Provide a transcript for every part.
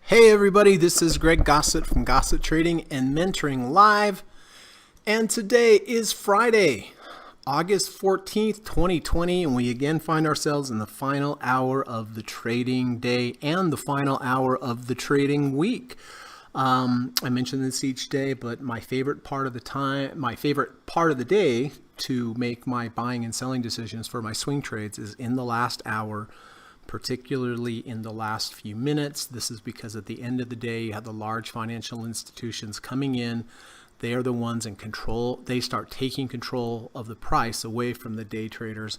Hey everybody, this is Greg Gossett from Gossett Trading and Mentoring Live. And today is Friday, August 14th, 2020, and we again find ourselves in the final hour of the trading day and the final hour of the trading week. I mention this each day, but my favorite part of the day to make my buying and selling decisions for my swing trades is in the last hour, particularly in the last few minutes. This is because at the end of the day, you have the large financial institutions coming in. They are the ones in control. They start taking control of the price away from the day traders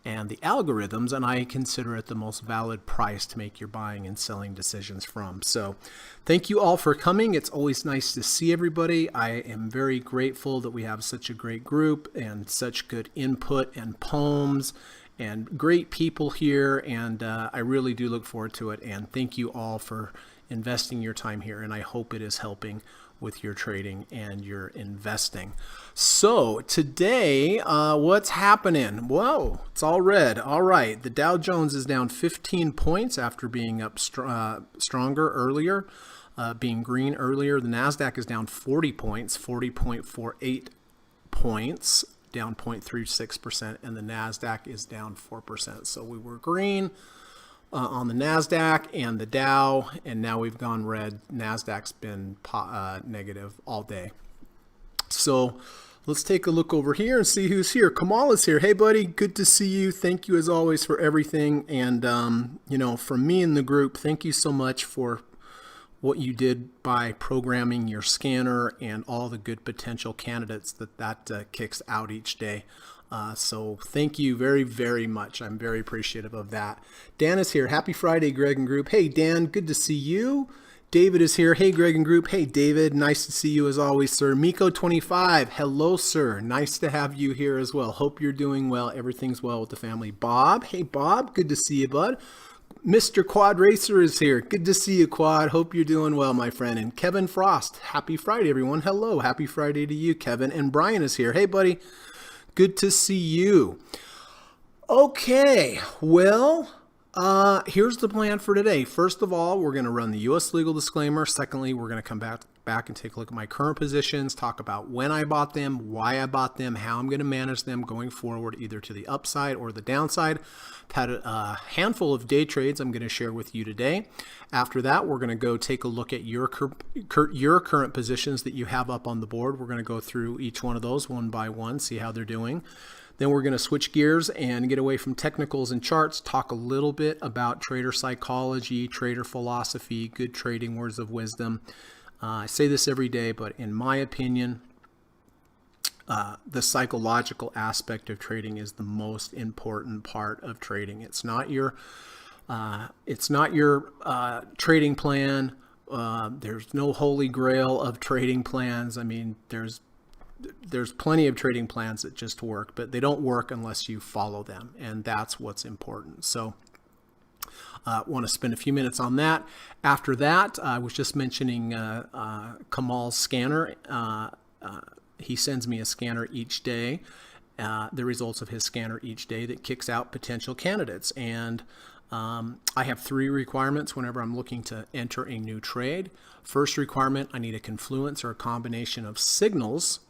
and the algorithms, and I consider it the most valid price to make your buying and selling decisions from. So thank you all for coming. It's always nice to see everybody. I am very grateful that we have such a great group and such good input and poems and great people here, and I really do look forward to it. And thank you all for investing your time here, and I hope it is helping with your trading and your investing. So today, what's happening? Whoa, it's all red. All right, the Dow Jones is down 15 points after being up stronger earlier, being green earlier. The NASDAQ is down 40 points, 40.48 points, down 0.36%, and the NASDAQ is down 4%. So we were green on the NASDAQ and the Dow, and now we've gone red. NASDAQ's been negative all day. So let's take a look over here and see who's here. Kamal is here. Hey, buddy. Good to see you. Thank you, as always, for everything. And, from me and the group, thank you so much for what you did by programming your scanner and all the good potential candidates that kicks out each day. So thank you very, very much. I'm very appreciative of that. Dan is here. Happy Friday, Greg and group. Hey, Dan, good to see you. David is here. Hey, Greg and group. Hey, David, nice to see you as always, sir. Miko25, hello, sir. Nice to have you here as well. Hope you're doing well. Everything's well with the family. Bob, hey, Bob, good to see you, bud. Mr. Quad Racer is here. Good to see you, Quad. Hope you're doing well, my friend. And Kevin Frost, happy Friday, everyone. Hello, happy Friday to you, Kevin. And Brian is here. Hey, buddy. Good to see you. Okay, well, here's the plan for today. First of all, we're going to run the U.S. legal disclaimer. Secondly, we're going to come back and take a look at my current positions, talk about when I bought them, why I bought them, how I'm going to manage them going forward, either to the upside or the downside. I've had a handful of day trades I'm going to share with you today. After that, we're going to go take a look at your current positions that you have up on the board. We're going to go through each one of those one by one, see how they're doing. Then we're going to switch gears and get away from technicals and charts, talk a little bit about trader psychology, trader philosophy, good trading words of wisdom. I say this every day, but in my opinion, the psychological aspect of trading is the most important part of trading. It's not your trading plan. There's no holy grail of trading plans. I mean, there's plenty of trading plans that just work, but they don't work unless you follow them, and that's what's important. So want to spend a few minutes on that. After that, I was just mentioning Kamal's scanner. He sends me a scanner each day, the results of his scanner each day that kicks out potential candidates. And I have 3 requirements whenever I'm looking to enter a new trade. First requirement, I need a confluence or a combination of signals.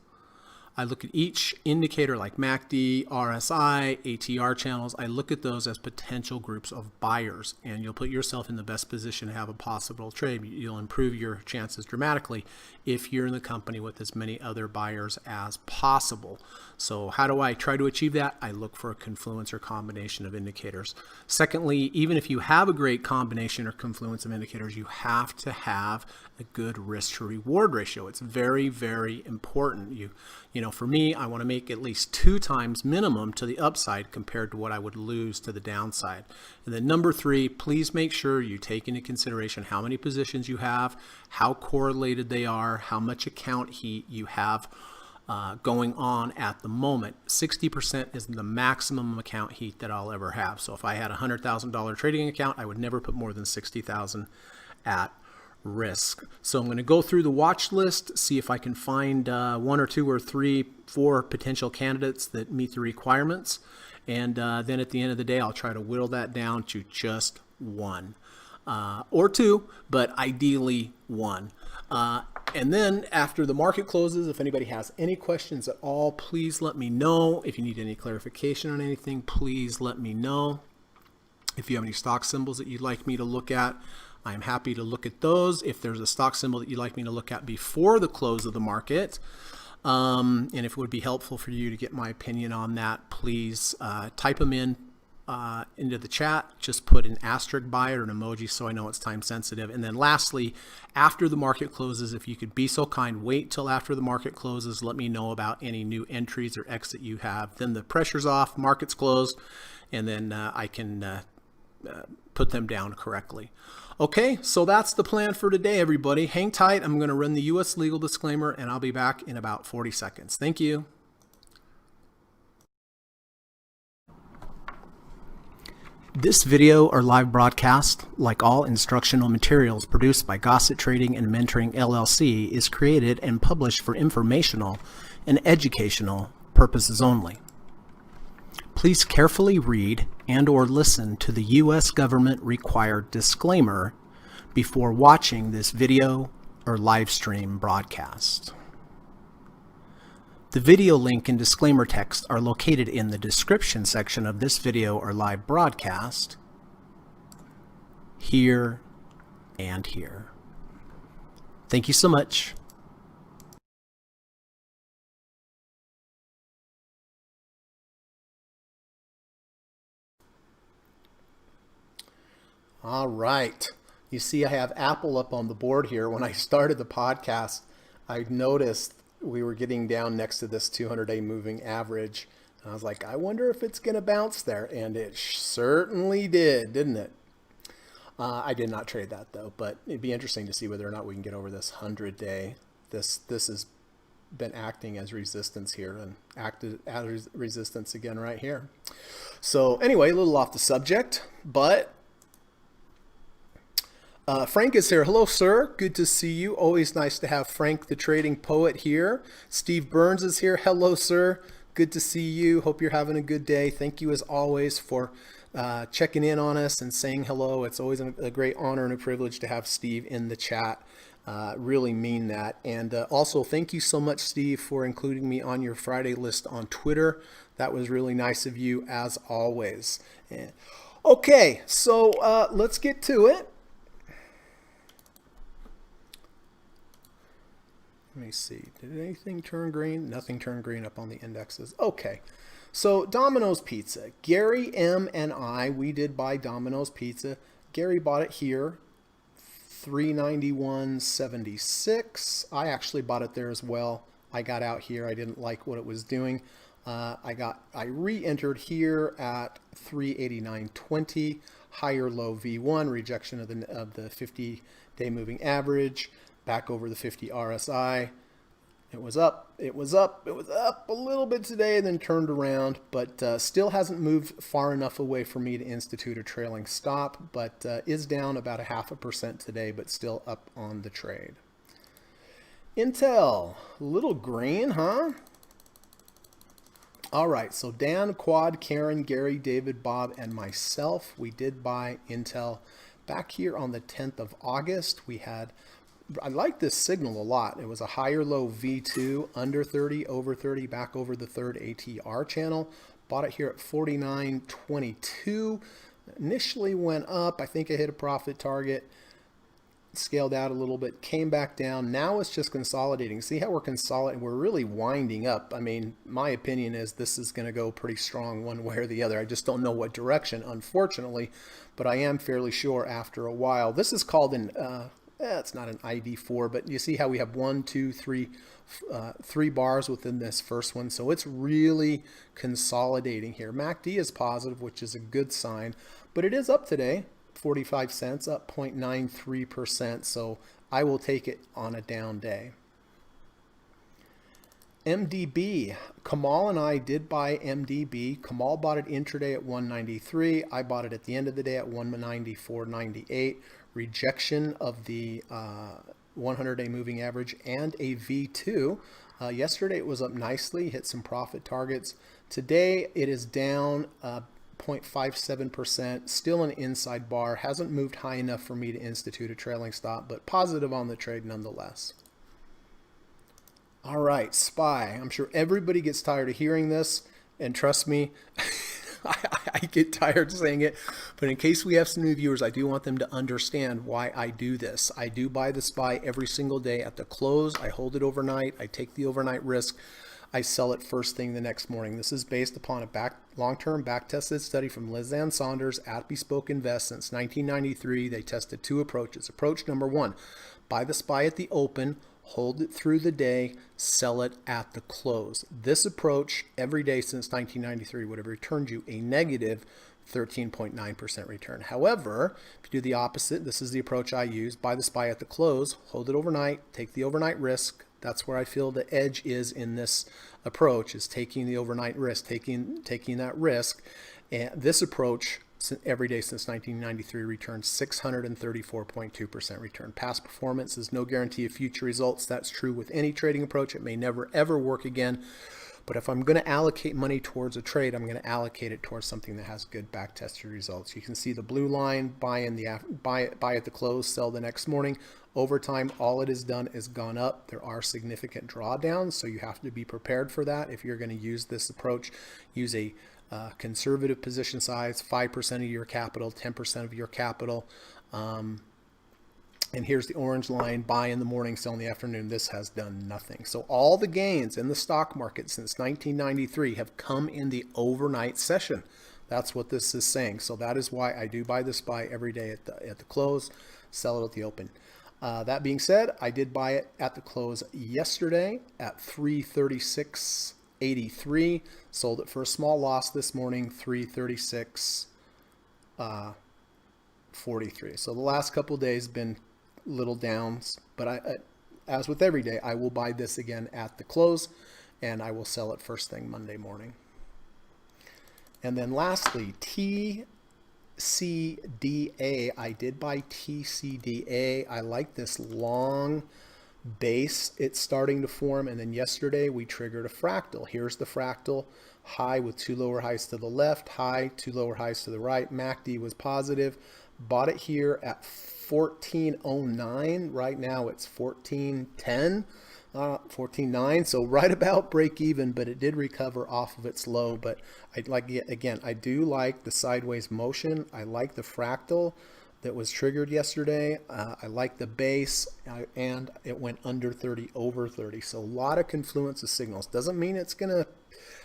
I look at each indicator like MACD, RSI, ATR channels. I look at those as potential groups of buyers, and you'll put yourself in the best position to have a possible trade. You'll improve your chances dramatically if you're in the company with as many other buyers as possible. So how do I try to achieve that? I look for a confluence or combination of indicators. Secondly, even if you have a great combination or confluence of indicators, you have to have a good risk to reward ratio. It's very, very important. For me, I want to make at least 2 times minimum to the upside compared to what I would lose to the downside. And then number 3, please make sure you take into consideration how many positions you have, how correlated they are, how much account heat you have going on at the moment. 60% is the maximum account heat that I'll ever have. So if I had a $100,000 trading account, I would never put more than $60,000 at risk. So I'm going to go through the watch list, see if I can find 1 or 2 or 3, 4 potential candidates that meet the requirements. And then at the end of the day, I'll try to whittle that down to just one. or two, but ideally one. And then after the market closes, if anybody has any questions at all, please let me know. If you need any clarification on anything, please let me know. If you have any stock symbols that you'd like me to look at, I'm happy to look at those. If there's a stock symbol that you'd like me to look at before the close of the market, and if it would be helpful for you to get my opinion on that, please type them in into the chat. Just put an asterisk by it or an emoji so I know it's time sensitive. And then lastly, after the market closes, if you could be so kind, wait till after the market closes. Let me know about any new entries or exit you have. Then the pressure's off, market's closed, and then I can put them down correctly. Okay, so that's the plan for today, everybody. Hang tight. I'm going to run the U.S. legal disclaimer, and I'll be back in about 40 seconds. Thank you. This video or live broadcast, like all instructional materials produced by Gossett Trading and Mentoring LLC, is created and published for informational and educational purposes only. Please carefully read and/or listen to the U.S. government required disclaimer before watching this video or live stream broadcast. The video link and disclaimer text are located in the description section of this video or live broadcast, here and here. Thank you so much. All right. You see I have Apple up on the board here. When I started the podcast, I noticed we were getting down next to this 200-day moving average. And I was like, I wonder if it's going to bounce there. And it certainly did, didn't it? I did not trade that, though. But it'd be interesting to see whether or not we can get over this 100-day. This has been acting as resistance here and acted as resistance again right here. So anyway, a little off the subject, but Frank is here. Hello, sir. Good to see you. Always nice to have Frank, the trading poet, here. Steve Burns is here. Hello, sir. Good to see you. Hope you're having a good day. Thank you, as always, for checking in on us and saying hello. It's always a great honor and a privilege to have Steve in the chat. Really mean that. And also, thank you so much, Steve, for including me on your Friday list on Twitter. That was really nice of you, as always. Okay, so let's get to it. Let me see. Did anything turn green? Nothing turned green up on the indexes. Okay. So Domino's Pizza. Gary M and I, we did buy Domino's Pizza. Gary bought it here, $391.76. I actually bought it there as well. I got out here. I didn't like what it was doing. I re-entered here at $389.20. Higher low V1, rejection of the 50-day moving average. Back over the 50 RSI. It was up a little bit today and then turned around, but still hasn't moved far enough away for me to institute a trailing stop, but is down about 0.5% today, but still up on the trade. Intel, a little green, huh? All right, so Dan, Quad, Karen, Gary, David, Bob, and myself, we did buy Intel back here on the 10th of August. I like this signal a lot. It was a higher low V2, under 30, over 30, back over the third ATR channel. Bought it here at 49.22. Initially went up. I think I hit a profit target. Scaled out a little bit, came back down. Now it's just consolidating. See how we're consolidating? We're really winding up. I mean, my opinion is this is going to go pretty strong one way or the other. I just don't know what direction, unfortunately, but I am fairly sure after a while. This is called an it's not an ID4, but you see how we have 1, 2, 3, 3 bars within this first one. So it's really consolidating here. MACD is positive, which is a good sign, but it is up today, 45 cents, up 0.93%. So I will take it on a down day. MDB, Kamal and I did buy MDB. Kamal bought it intraday at 193. I bought it at the end of the day at 194.98. Rejection of the 100-day moving average and a V2. Yesterday it was up nicely, hit some profit targets. Today it is down 0.57%, still an inside bar, hasn't moved high enough for me to institute a trailing stop, but positive on the trade nonetheless. All right, SPY. I'm sure everybody gets tired of hearing this, and trust me, I get tired saying it, but in case we have some new viewers, I do want them to understand why I do this. I do buy the SPY every single day at the close. I hold it overnight. I take the overnight risk. I sell it first thing the next morning. This is based upon a long-term back-tested study from Liz Ann Saunders at Bespoke Invest since 1993. They tested two approaches. Approach number one, buy the SPY at the open, hold it through the day, sell it at the close. This approach, every day since 1993, would have returned you a negative 13.9% return. However, if you do the opposite, this is the approach I use, buy the SPY at the close, hold it overnight, take the overnight risk. That's where I feel the edge is in this approach, is taking the overnight risk, taking that risk. And this approach, every day since 1993, returns 634.2% return. Past performance is no guarantee of future results. That's true with any trading approach. It may never, ever work again. But if I'm going to allocate money towards a trade, I'm going to allocate it towards something that has good back-tested results. You can see the blue line, buy at the close, sell the next morning. Over time, all it has done is gone up. There are significant drawdowns, so you have to be prepared for that. If you're going to use this approach, use a conservative position size, 5% of your capital, 10% of your capital. And here's the orange line, buy in the morning, sell in the afternoon. This has done nothing. So all the gains in the stock market since 1993 have come in the overnight session. That's what this is saying. So that is why I do buy the SPY every day at the close, sell it at the open. That being said, I did buy it at the close yesterday at 336.83. Sold it for a small loss this morning, 336.43. So the last couple of days been little downs, but as with every day, I will buy this again at the close, and I will sell it first thing Monday morning. And then lastly, TCDA. I did buy TCDA. I like this long base it's starting to form, and then yesterday we triggered a fractal. Here's the fractal, high with two lower highs to the left, high, two lower highs to the right. MACD was positive. Bought it here at 1409. Right now it's 1410, 14.9. So right about break even, but it did recover off of its low. But I do like the sideways motion. I like the fractal that was triggered yesterday. I like the base, and it went under 30, over 30. So a lot of confluence of signals. Doesn't mean it's going to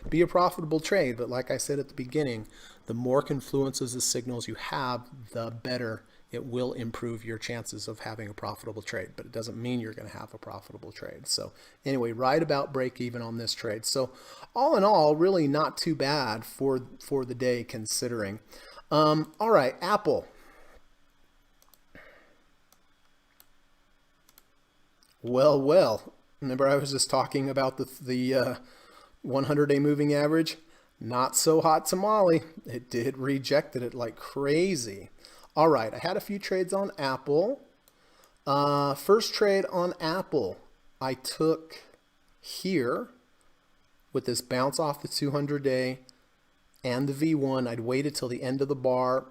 be a profitable trade, but like I said at the beginning, the more confluences of signals you have, the better it will improve your chances of having a profitable trade. But it doesn't mean you're going to have a profitable trade. So anyway, right about break even on this trade. So all in all, really not too bad for the day considering. All right, Apple. Well, remember I was just talking about the 100-day moving average? Not so hot tamale. It did rejected it like crazy. All right, I had a few trades on Apple. First trade on Apple, I took here with this bounce off the 200-day and the V1. I'd waited till the end of the bar.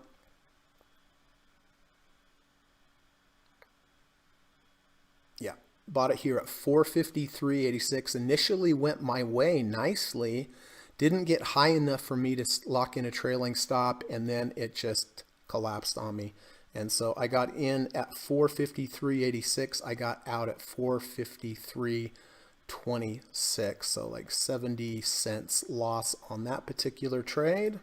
Yeah. Bought it here at 453.86. Initially went my way nicely. Didn't get high enough for me to lock in a trailing stop, and then it just collapsed on me. And so I got in at 453.86. I got out at 453.26. So like 70 cents loss on that particular trade.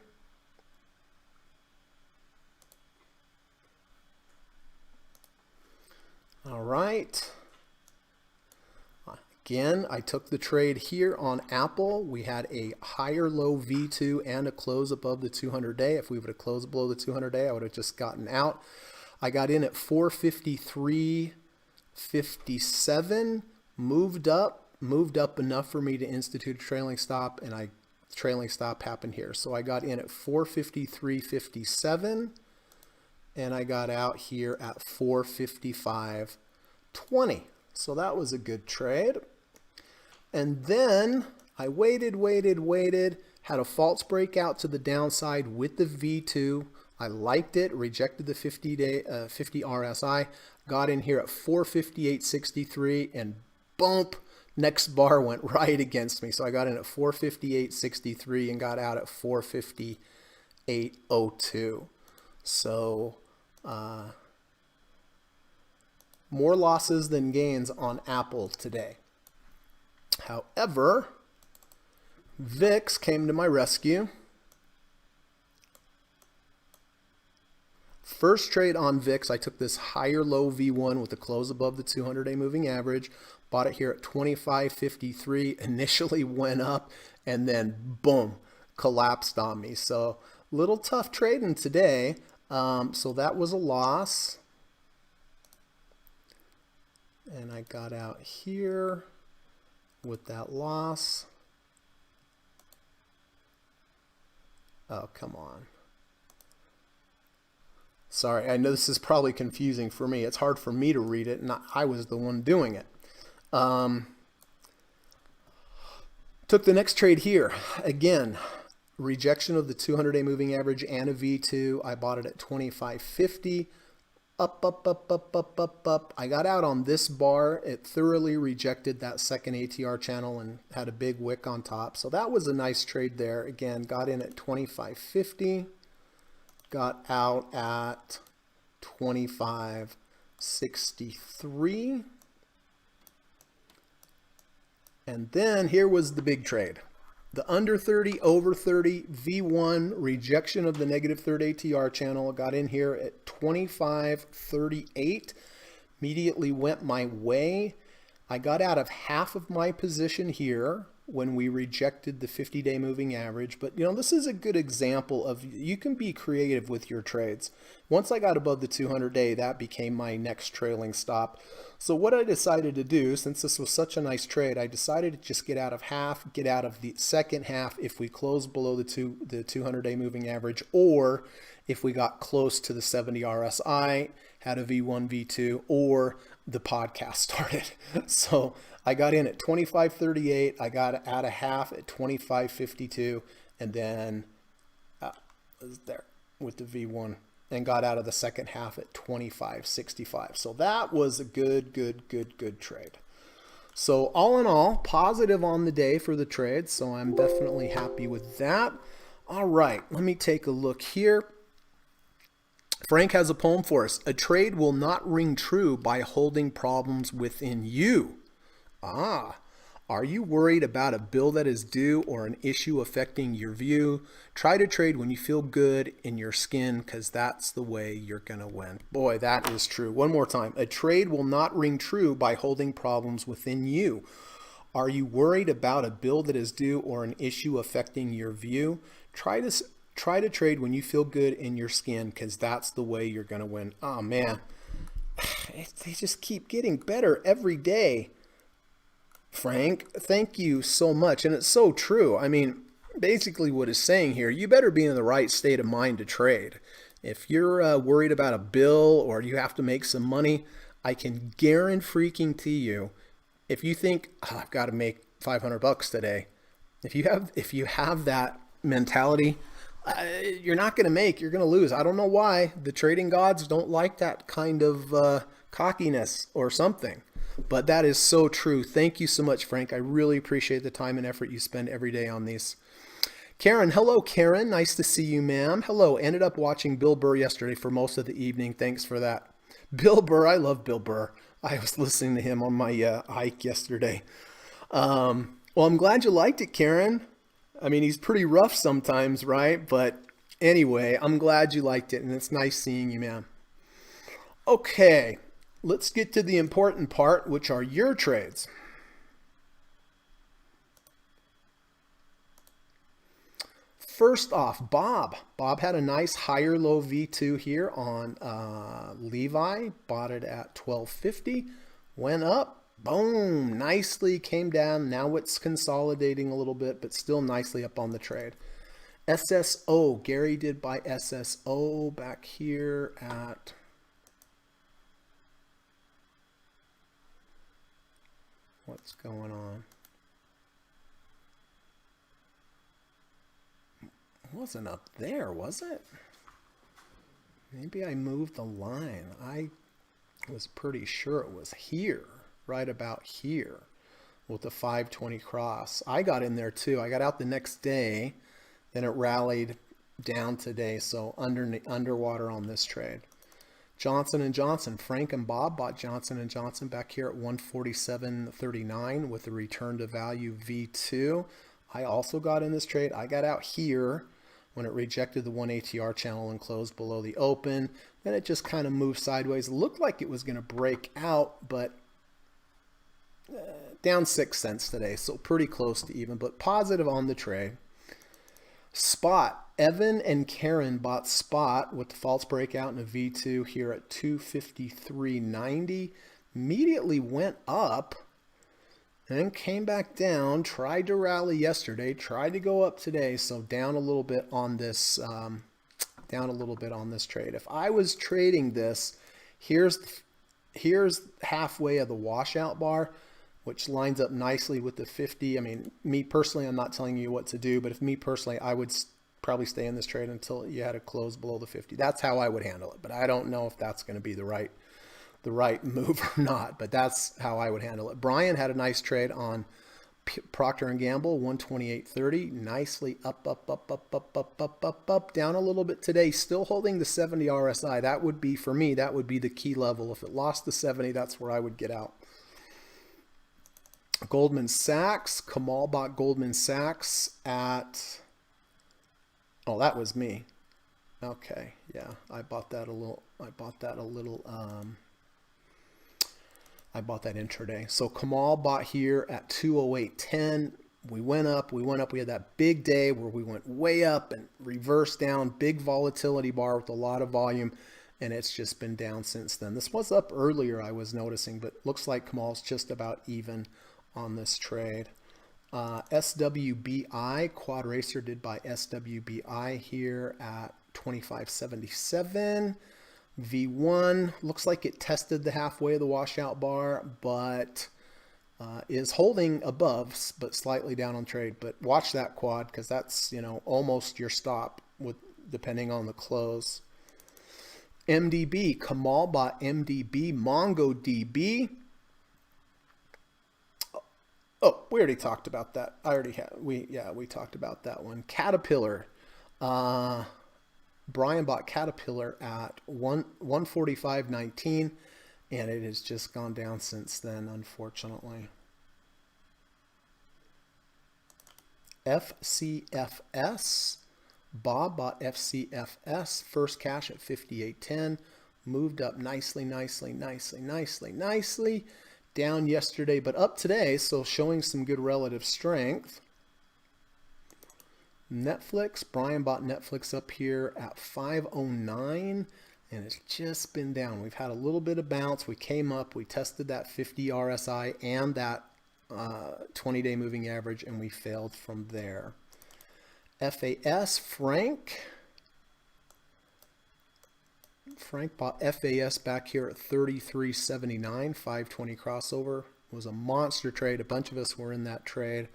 All right. Again, I took the trade here on Apple. We had a higher low V2 and a close above the 200-day. If we would have closed below the 200-day, I would have just gotten out. I got in at 453.57, moved up enough for me to institute a trailing stop, and trailing stop happened here. So I got in at 453.57, and I got out here at 455.20. So that was a good trade. And then I waited, Had a false breakout to the downside with the V2. I liked it, rejected the 50 RSI, got in here at 458.63 and bump, next bar went right against me. So I got in at 458.63 and got out at 458.02. So more losses than gains on Apple today. However, Vixx came to my rescue. First trade on Vixx, I took this higher low V1 with a close above the 200-day moving average. Bought it here at 25.53. Initially went up and then boom, collapsed on me. So little tough trading today. So that was a loss. And I got out here with that loss. Oh, come on. Sorry, I know this is probably confusing for me. It's hard for me to read it, and I was the one doing it. Took the next trade here. Again, rejection of the 200-day moving average and a V2. I bought it at 25.50. Up, up, up, up, up, up, up. I got out on this bar. It thoroughly rejected that second ATR channel and had a big wick on top. So that was a nice trade there. Again, got in at 25.50. Got out at 25.63. And then here was the big trade. The under 30, over 30, V1, rejection of the negative third ATR channel. Got in here at 25.38. Immediately went my way. I got out of half of my position here when we rejected the 50-day moving average. But, you know, this is a good example of you can be creative with your trades. Once I got above the 200-day, that became my next trailing stop. So what I decided to do, since this was such a nice trade, I decided to just get out of half, get out of the second half if we close below the 200-day moving average, or if we got close to the 70 RSI, had a V1, V2, or the podcast started. So I got in at 25.38. I got out of half at 25.52, and then was there with the V1 and got out of the second half at 25.65. So that was a good trade. So all in all, positive on the day for the trade. So I'm definitely happy with that. All right, let me take a look here. Frank has a poem for us. A trade will not ring true by holding problems within you. Are you worried about a bill that is due or an issue affecting your view? Try to trade when you feel good in your skin, because that's the way you're going to win. Boy, that is true. One more time. A trade will not ring true by holding problems within you. Are you worried about a bill that is due or an issue affecting your view? Try to trade when you feel good in your skin, because that's the way you're going to win. Oh, man. They just keep getting better every day. Frank, thank you so much. And it's so true. I mean, basically what it's saying here, you better be in the right state of mind to trade. If you're worried about a bill or you have to make some money, I can guarantee you, if you think, I've got to make $500 today, if you have that mentality, you're not going to make, you're going to lose. I don't know why. The trading gods don't like that kind of cockiness or something. But that is so true. Thank you so much, Frank. I really appreciate the time and effort you spend every day on these. Karen, hello, Karen. Nice to see you, ma'am. Hello. Ended up watching Bill Burr yesterday for most of the evening. Thanks for that. Bill Burr, I love Bill Burr. I was listening to him on my hike yesterday. Well, I'm glad you liked it, Karen. I mean, he's pretty rough sometimes, right? But anyway, I'm glad you liked it, and it's nice seeing you, man. Okay. Let's get to the important part, which are your trades. First off, Bob. Bob had a nice higher low V2 here on Levi. Bought it at 12.50. Went up. Boom. Nicely came down. Now it's consolidating a little bit, but still nicely up on the trade. SSO. Gary did buy SSO back here at... What's going on? It wasn't up there, was it? Maybe I moved the line. I was pretty sure it was here, right about here, with the 520 cross. I got in there too. I got out the next day, then it rallied down today, so underwater on this trade. Johnson & Johnson, Frank and Bob bought Johnson & Johnson back here at 147.39 with a return to value V2. I also got in this trade. I got out here when it rejected the 1 ATR channel and closed below the open. Then it just kind of moved sideways. It looked like it was going to break out, but down 6 cents today, so pretty close to even, but positive on the trade. Spot, Evan and Karen bought Spot with the false breakout in a V2 here at 253.90. Immediately went up and then came back down, tried to rally yesterday, tried to go up today, so down a little bit on this trade. If I was trading this, here's halfway of the washout bar, which lines up nicely with the 50. I mean, me personally, I'm not telling you what to do, but if me personally, I would probably stay in this trade until you had to close below the 50. That's how I would handle it, but I don't know if that's going to be the right move or not, but that's how I would handle it. Brian had a nice trade on Procter & Gamble, 128.30, nicely up, down a little bit today, still holding the 70 RSI. That would be, for me, that would be the key level. If it lost the 70, that's where I would get out. Goldman Sachs, Kamal bought Goldman Sachs at, oh, that was me. Okay, yeah, I bought that intraday. So Kamal bought here at 208.10. We went up. We had that big day where we went way up and reversed down, big volatility bar with a lot of volume, and it's just been down since then. This was up earlier, I was noticing, but looks like Kamal's just about even on this trade. SWBI, Quad Racer did buy SWBI here at 25.77. V1 looks like it tested the halfway of the washout bar, but is holding above, but slightly down on trade. But watch that quad, because that's, you know, almost your stop with depending on the close. MDB, Kamal bought MDB, MongoDB. Oh, we already talked about that. We talked about that one. Caterpillar. Brian bought Caterpillar at 145.19, and it has just gone down since then, unfortunately. FCFS. Bob bought FCFS, first cash at 58.10, moved up nicely. Down yesterday, but up today, so showing some good relative strength. Netflix, Brian bought Netflix up here at 509, and it's just been down. We've had a little bit of bounce. We came up, we tested that 50 RSI and that 20-day moving average, and we failed from there. FAS, Frank bought FAS back here at 33.79, 520 crossover. It was a monster trade. A bunch of us were in that trade.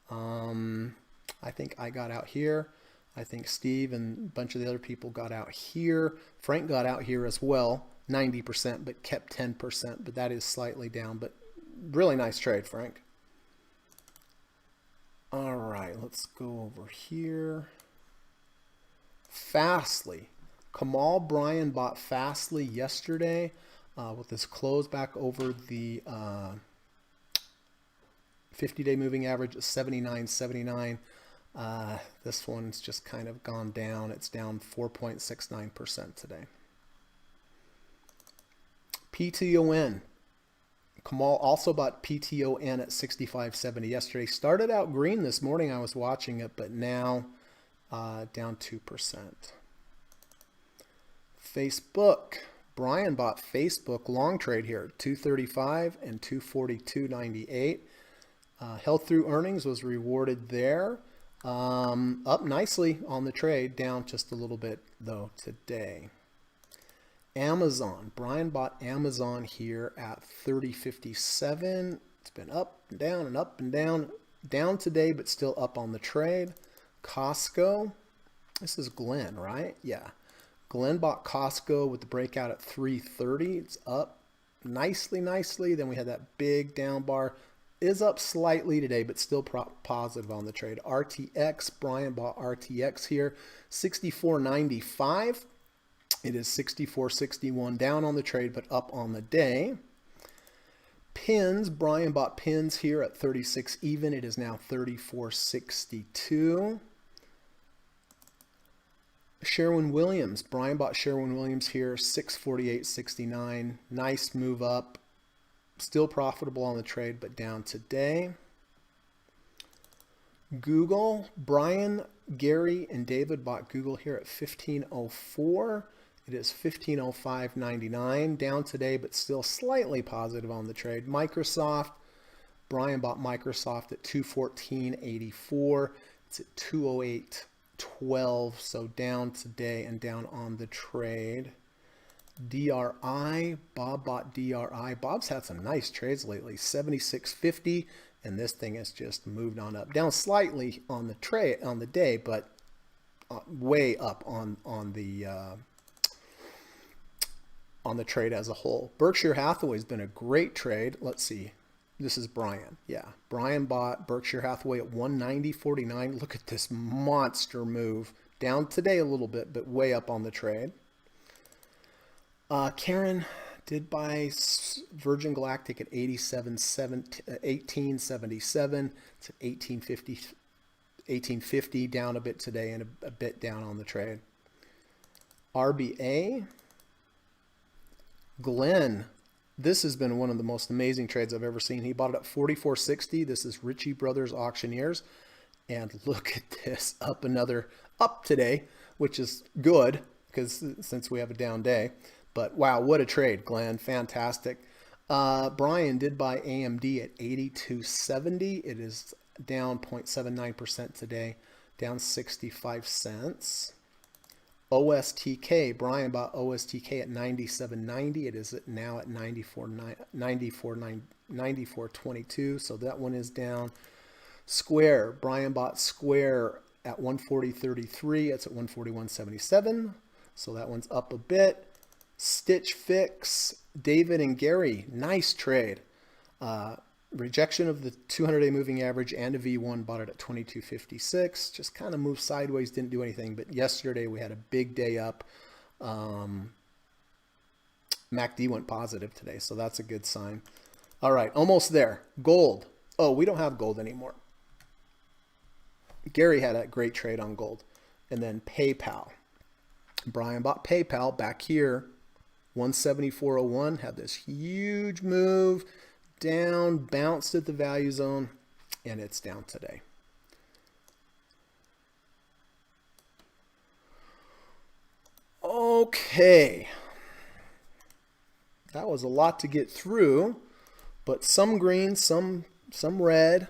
I think I got out here. I think Steve and a bunch of the other people got out here. Frank got out here as well, 90%, but kept 10%, but that is slightly down, but really nice trade, Frank. All right, let's go over here. Fastly. Kamal Brian bought Fastly yesterday with this close back over the 50-day moving average of 79.79. This one's just kind of gone down. It's down 4.69% today. PTON. Kamal also bought PTON at 65.70 yesterday. Started out green this morning. I was watching it, but now down 2%. Facebook. Brian bought Facebook long trade here, 235 and 242.98. Held through earnings, was rewarded there. Up nicely on the trade, down just a little bit though today. Amazon. Brian bought Amazon here at 30.57. It's been up and down and up and down. Down today, but still up on the trade. Costco. This is Glenn, right? Yeah. Glenn bought Costco with the breakout at 330. It's up nicely. Then we had that big down bar. Is up slightly today, but still positive on the trade. RTX, Brian bought RTX here, 64.95. It is 64.61 down on the trade, but up on the day. Pins, Brian bought pins here at 36 even. It is now 34.62. Sherwin-Williams, Brian bought Sherwin-Williams here, 648.69. Nice move up. Still profitable on the trade, but down today. Google, Brian, Gary, and David bought Google here at 1504. It is 1505.99, down today, but still slightly positive on the trade. Microsoft, Brian bought Microsoft at 214.84. It's at 208.12, so down today and down on the trade. DRI, Bob bought DRI. Bob's had some nice trades lately, 76.50, and this thing has just moved on up. Down slightly on the trade on the day, but way up on the trade as a whole. Berkshire Hathaway has been a great trade. Let's see. This is Brian. Yeah, Brian bought Berkshire Hathaway at 190.49. Look at this monster move. Down today a little bit, but way up on the trade. Karen did buy Virgin Galactic at 1877. It's at 1850, down a bit today and a bit down on the trade. RBA, Glenn, this has been one of the most amazing trades I've ever seen. He bought it at 44.60. This is Ritchie Brothers Auctioneers. And look at this, up today, which is good because since we have a down day. But wow, what a trade, Glenn. Fantastic. Brian did buy AMD at 82.70. It is down 0.79% today, down 65 cents. OSTK, Brian bought OSTK at 97.90. It is now at 94.22. So that one is down. Square, Brian bought Square at 140.33. It's at 141.77. So that one's up a bit. Stitch Fix, David and Gary, nice trade. Rejection of the 200-day moving average and a V1, bought it at 22.56. Just kind of moved sideways, didn't do anything. But yesterday we had a big day up. MACD went positive today, so that's a good sign. All right, almost there. Gold. Oh, we don't have gold anymore. Gary had a great trade on gold. And then PayPal. Brian bought PayPal back here. 174.01, had this huge move down, bounced at the value zone, and it's down today. Okay, that was a lot to get through, but some green, some red.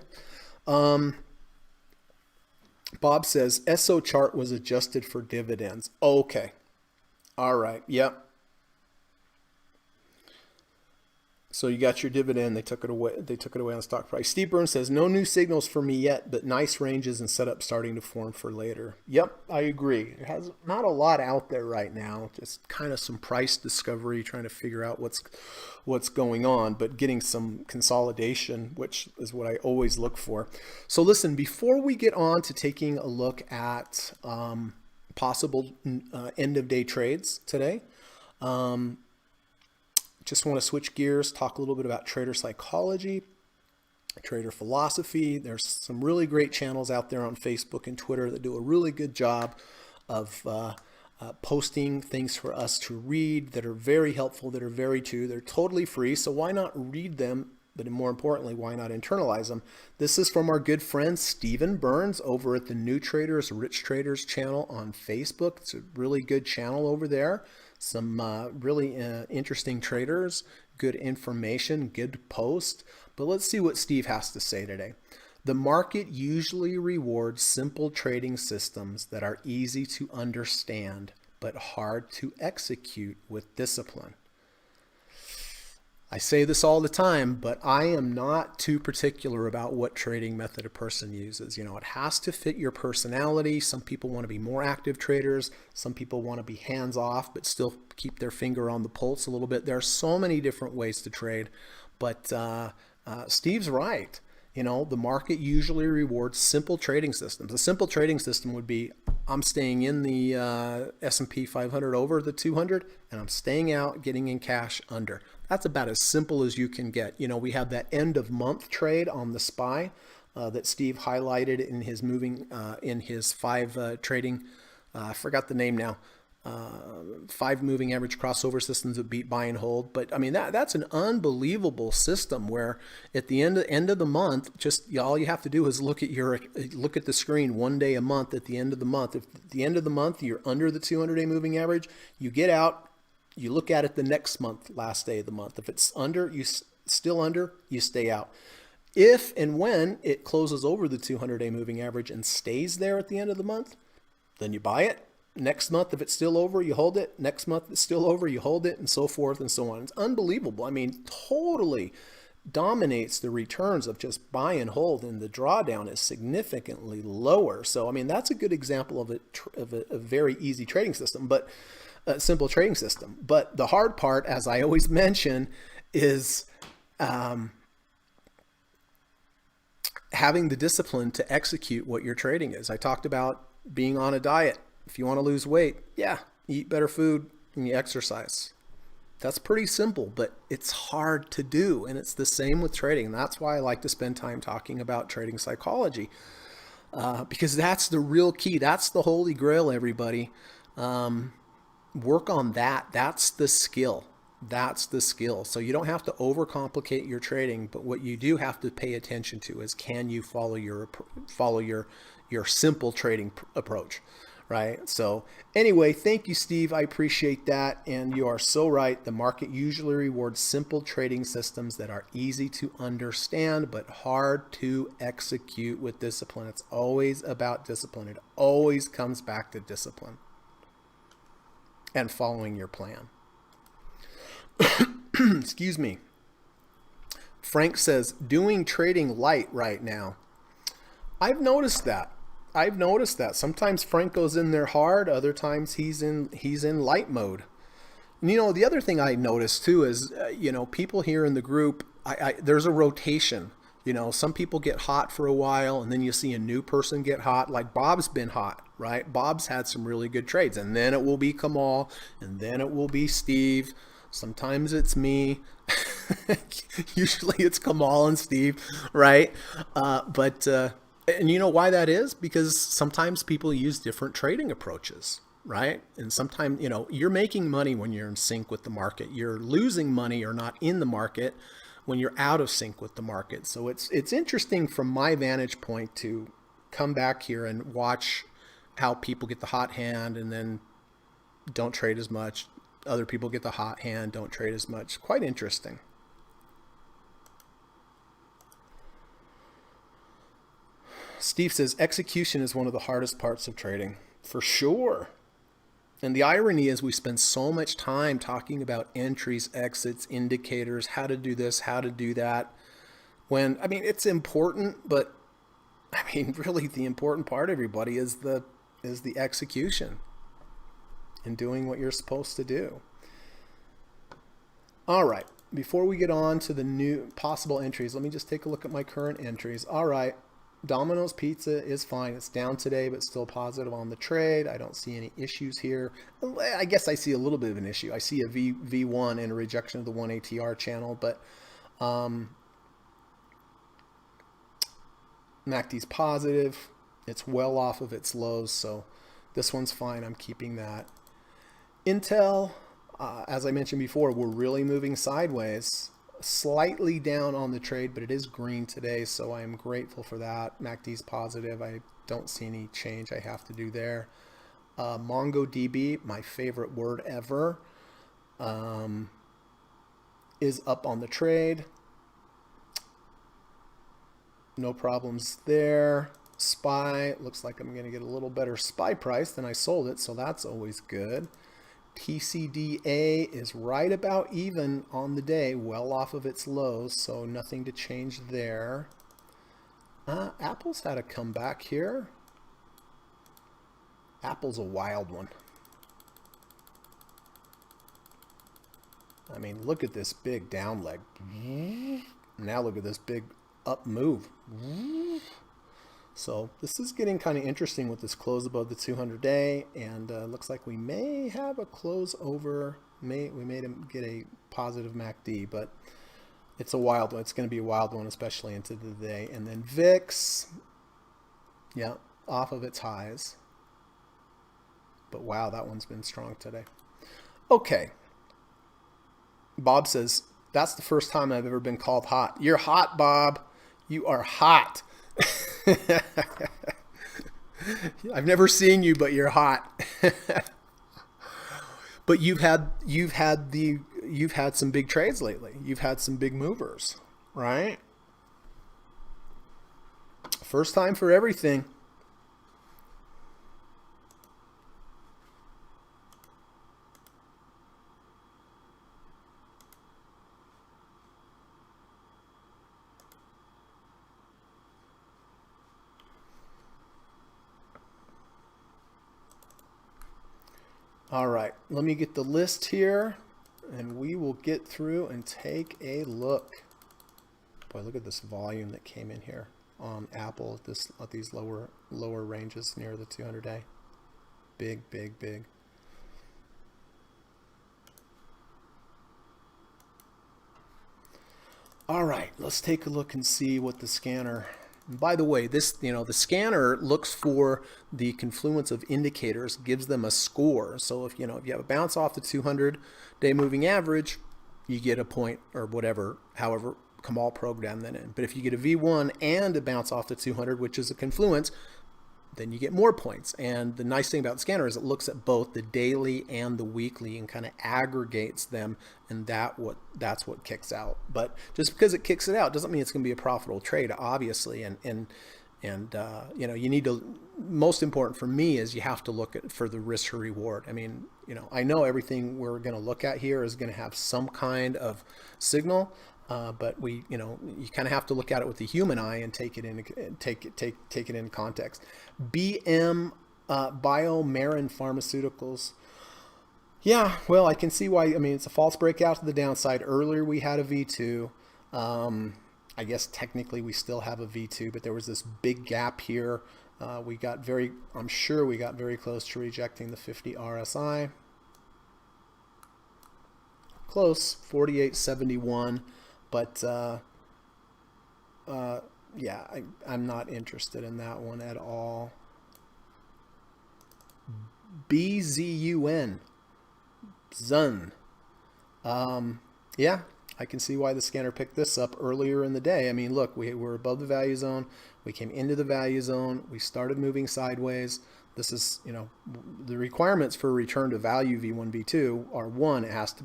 Bob says SO chart was adjusted for dividends. Okay, all right, yep. So you got your dividend. They took it away. They took it away on the stock price. Steve Burns says no new signals for me yet, but nice ranges and setup starting to form for later. Yep, I agree. It has not a lot out there right now. Just kind of some price discovery, trying to figure out what's going on, but getting some consolidation, which is what I always look for. So listen, before we get on to taking a look at possible end of day trades today. Just want to switch gears, talk a little bit about trader psychology, trader philosophy. There's some really great channels out there on Facebook and Twitter that do a really good job of posting things for us to read that are very helpful, that are very true. They're totally free, so why not read them? But more importantly, why not internalize them? This is from our good friend Stephen Burns over at the New Traders, Rich Traders channel on Facebook. It's a really good channel over there. Some really interesting traders, good information, good post. But let's see what Steve has to say today. The market usually rewards simple trading systems that are easy to understand but hard to execute with discipline. I say this all the time, but I am not too particular about what trading method a person uses. It has to fit your personality. Some people want to be more active traders. Some people want to be hands off, but still keep their finger on the pulse a little bit. There are so many different ways to trade, but Steve's right. The market usually rewards simple trading systems. A simple trading system would be, I'm staying in the S&P 500 over the 200, and I'm staying out, getting in cash under. That's about as simple as you can get. We have that end of month trade on the SPY that Steve highlighted in his in his trading. I forgot the name now. 5 moving average crossover systems that beat buy and hold. But I mean, that's an unbelievable system where at the end of the month, just all you have to do is look at the screen one day a month at the end of the month. If at the end of the month you're under the 200-day moving average, you get out, you look at it the next month, last day of the month. If it's under, still under, you stay out. If and when it closes over the 200-day moving average and stays there at the end of the month, then you buy it. Next month, if it's still over, you hold it. Next month, it's still over, you hold it, and so forth and so on. It's unbelievable. I mean, totally dominates the returns of just buy and hold, and the drawdown is significantly lower. So, I mean, that's a good example of a very easy trading system, but a simple trading system. But the hard part, as I always mention, is having the discipline to execute what your trading is. I talked about being on a diet. If you want to lose weight, eat better food and you exercise. That's pretty simple, but it's hard to do. And it's the same with trading. And that's why I like to spend time talking about trading psychology, because that's the real key. That's the holy grail, everybody. Work on that. That's the skill. That's the skill. So you don't have to overcomplicate your trading, but what you do have to pay attention to is, can you follow your simple trading approach? Right. So anyway, thank you, Steve. I appreciate that. And you are so right. The market usually rewards simple trading systems that are easy to understand, but hard to execute with discipline. It's always about discipline. It always comes back to discipline and following your plan. Excuse me. Frank says, doing trading light right now. I've noticed that. Sometimes Frank goes in there hard. Other times he's in light mode. And, the other thing I noticed too is, people here in the group, there's a rotation. Some people get hot for a while and then you see a new person get hot. Like Bob's been hot, right? Bob's had some really good trades, and then it will be Kamal, and then it will be Steve. Sometimes it's me. Usually it's Kamal and Steve, right? And you know why that is? Because sometimes people use different trading approaches, right? And sometimes, you're making money when you're in sync with the market. You're losing money or not in the market when you're out of sync with the market. So it's interesting from my vantage point to come back here and watch how people get the hot hand and then don't trade as much. Other people get the hot hand, don't trade as much. Quite interesting. Steve says, execution is one of the hardest parts of trading, for sure. And the irony is we spend so much time talking about entries, exits, indicators, how to do this, how to do that. When, it's important, but really the important part, everybody, is the execution and doing what you're supposed to do. All right. Before we get on to the new possible entries, let me just take a look at my current entries. All right. Domino's Pizza is fine. It's down today, but still positive on the trade. I don't see any issues here. I guess I see a little bit of an issue. I see a V1 and a rejection of the 1 ATR channel, but MACD's positive. It's well off of its lows, so this one's fine. I'm keeping that. Intel, as I mentioned before, we're really moving sideways. Slightly down on the trade, but it is green today, so I am grateful for that. MACD's positive. I don't see any change I have to do there. MongoDB, my favorite word ever, is up on the trade. No problems there. SPY, looks like I'm going to get a little better SPY price than I sold it, so that's always good. TCDA is right about even on the day, well off of its lows, so nothing to change there. Apple's had a comeback here. Apple's a wild one. I mean, look at this big down leg. Now look at this big up move. So this is getting kind of interesting with this close above the 200-day, and looks like we may have a close over. We may get a positive MACD, but it's a wild one. It's going to be a wild one, especially into the day. And then VIX, yeah, off of its highs. But wow, that one's been strong today. Okay. Bob says, that's the first time I've ever been called hot. You're hot, Bob. You are hot. I've never seen you, but you're hot. But you've had some big trades lately. You've had some big movers, right? First time for everything. All right, let me get the list here, and we will get through and take a look. Boy, look at this volume that came in here on Apple at these lower ranges near the 200-day. Big, big, big. All right, let's take a look and see what the scanner. By the way, the scanner looks for the confluence of indicators, gives them a score. So if you have a bounce off the 200-day moving average, you get a point or whatever, however Kamal programmed that in. But if you get a V1 and a bounce off the 200, which is a confluence, then you get more points. And the nice thing about the scanner is it looks at both the daily and the weekly and kind of aggregates them, and that's what kicks out. But just because it kicks it out doesn't mean it's going to be a profitable trade, obviously. And you need to. Most important for me is you have to look for the risk to reward. I mean, I know everything we're going to look at here is going to have some kind of signal. But you kind of have to look at it with the human eye and take it in context. BM BioMarin Pharmaceuticals. Yeah, well, I can see why. I mean, it's a false breakout to the downside. Earlier we had a V2. I guess technically we still have a V2, but there was this big gap here. I'm sure we got very close to rejecting the 50 RSI. Close, 48.71. But yeah, I'm not interested in that one at all. BZUN. Zun. Yeah, I can see why the scanner picked this up earlier in the day. I mean, look, we were above the value zone. We came into the value zone. We started moving sideways. This is, the requirements for a return to value V1, V2 are: one, it has to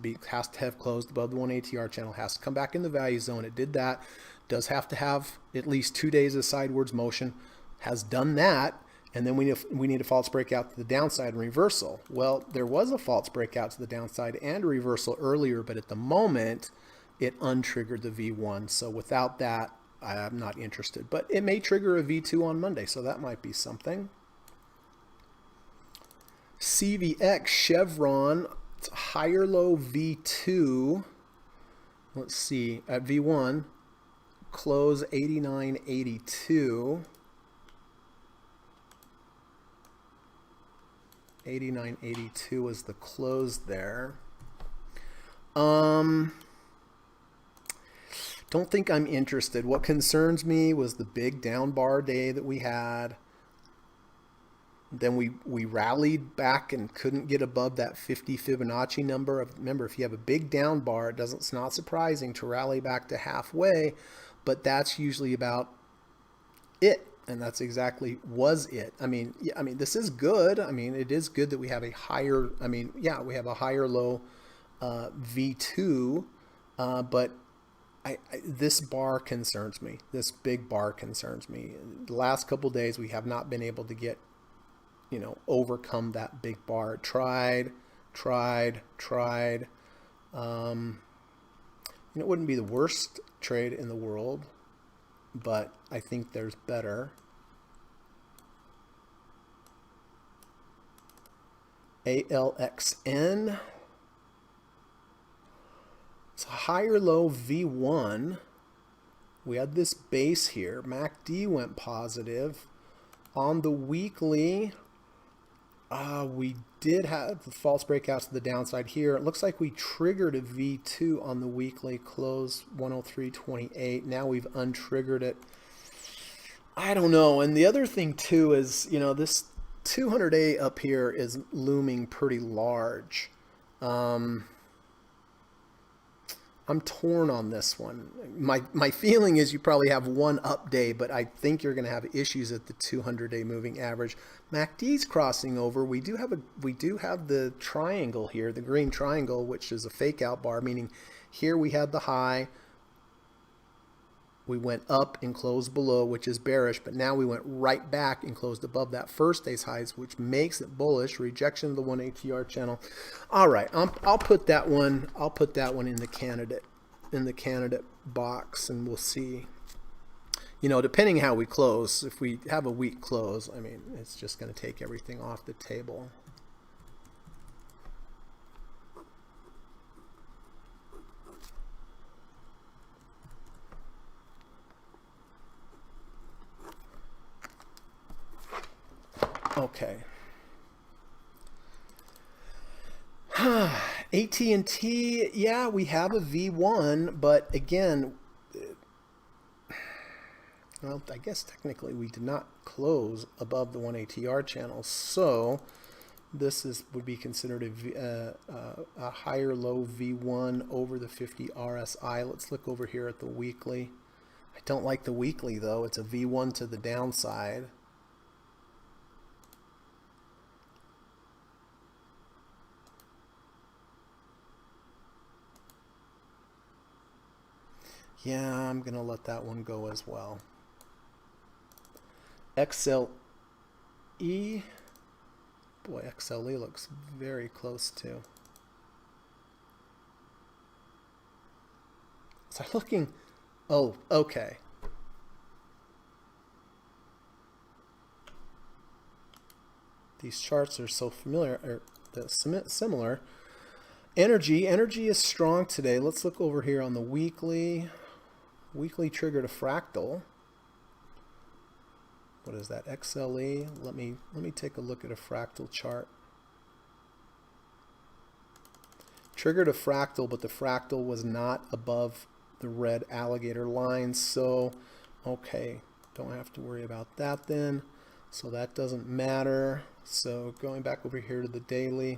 have closed above the 1 ATR channel, has to come back in the value zone. It did that. Does have to have at least 2 days of sidewards motion. Has done that. And then we need a false breakout to the downside and reversal. Well, there was a false breakout to the downside and a reversal earlier, but at the moment it untriggered the V1. So without that, I'm not interested. But it may trigger a V2 on Monday, so that might be something. CVX Chevron, it's a higher low V2. Let's see, at V1, close 89.82. 89.82 is the close there. Don't think I'm interested. What concerns me was the big down bar day that we had. Then we rallied back and couldn't get above that 50 Fibonacci number. Remember, if you have a big down bar, it's not surprising to rally back to halfway, but that's usually about it. And that's exactly was it. I mean, this is good. I mean, it is good that we have a higher, we have a higher low V2, but this bar concerns me. This big bar concerns me. The last couple of days, we have not been able to get, overcome that big bar. Tried, tried. It wouldn't be the worst trade in the world, but I think there's better. ALXN. It's a higher low V1. We had this base here. MACD went positive. On the weekly, we did have the false breakouts to the downside here. It looks like we triggered a V2 on the weekly, close 103.28. Now we've untriggered it. I don't know. And the other thing too is, this 200A up here is looming pretty large. I'm torn on this one. My feeling is you probably have one up day, but I think you're going to have issues at the 200-day moving average. MACD's crossing over. We do have the triangle here, the green triangle, which is a fake out bar, meaning here we had the high. We went up and closed below, which is bearish, but now we went right back and closed above that first day's highs, which makes it bullish. Rejection of the 1 ATR channel. All right, I'll put that one in the candidate box, and we'll see. Depending how we close, if we have a weak close, I mean, it's just going to take everything off the table. Okay. AT&T, yeah, we have a V1, but again, well, I guess technically we did not close above the 1 ATR channel, so this would be considered a higher low V1 over the 50 RSI. Let's look over here at the weekly. I don't like the weekly though. It's a V1 to the downside. Yeah, I'm going to let that one go as well. XLE. Boy, XLE looks very close to. Is I looking? Oh, okay. These charts are so familiar, or similar. Energy is strong today. Let's look over here on the weekly. Weekly triggered a fractal. What is that? XLE. Let me take a look at a fractal chart. Triggered a fractal, but the fractal was not above the red alligator line. So, okay, don't have to worry about that then. So that doesn't matter. So going back over here to the daily.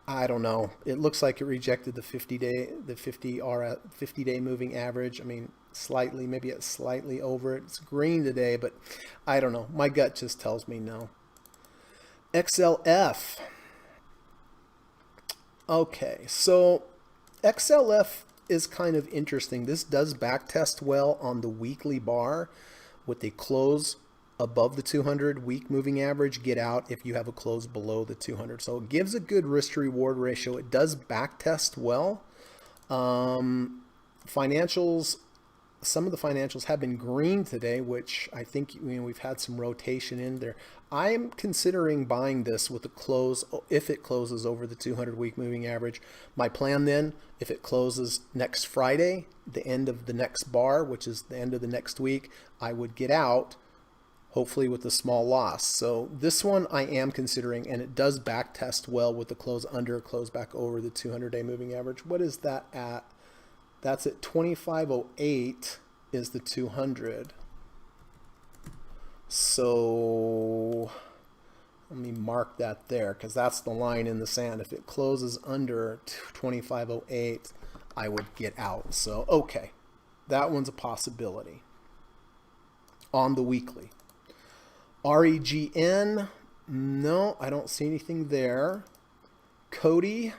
I don't know. It looks like it rejected the 50-day moving average. I mean, slightly, maybe it's slightly over it. It's green today, but I don't know. My gut just tells me no. XLF. Okay, so XLF is kind of interesting. This does backtest well on the weekly bar with a close above the 200 week moving average. Get out if you have a close below the 200. So it gives a good risk to reward ratio. It does backtest well. Financials, some of the financials have been green today, which I think we've had some rotation in there. I am considering buying this with a close if it closes over the 200 week moving average. My plan then, if it closes next Friday, the end of the next bar, which is the end of the next week, I would get out, hopefully with a small loss. So this one I am considering, and it does back test well with the close under, close back over the 200-day moving average. What is that at? That's at 2508 is the 200. So let me mark that there, because that's the line in the sand. If it closes under 2508, I would get out. So okay, that one's a possibility on the weekly. REGN, no, I don't see anything there. Cody,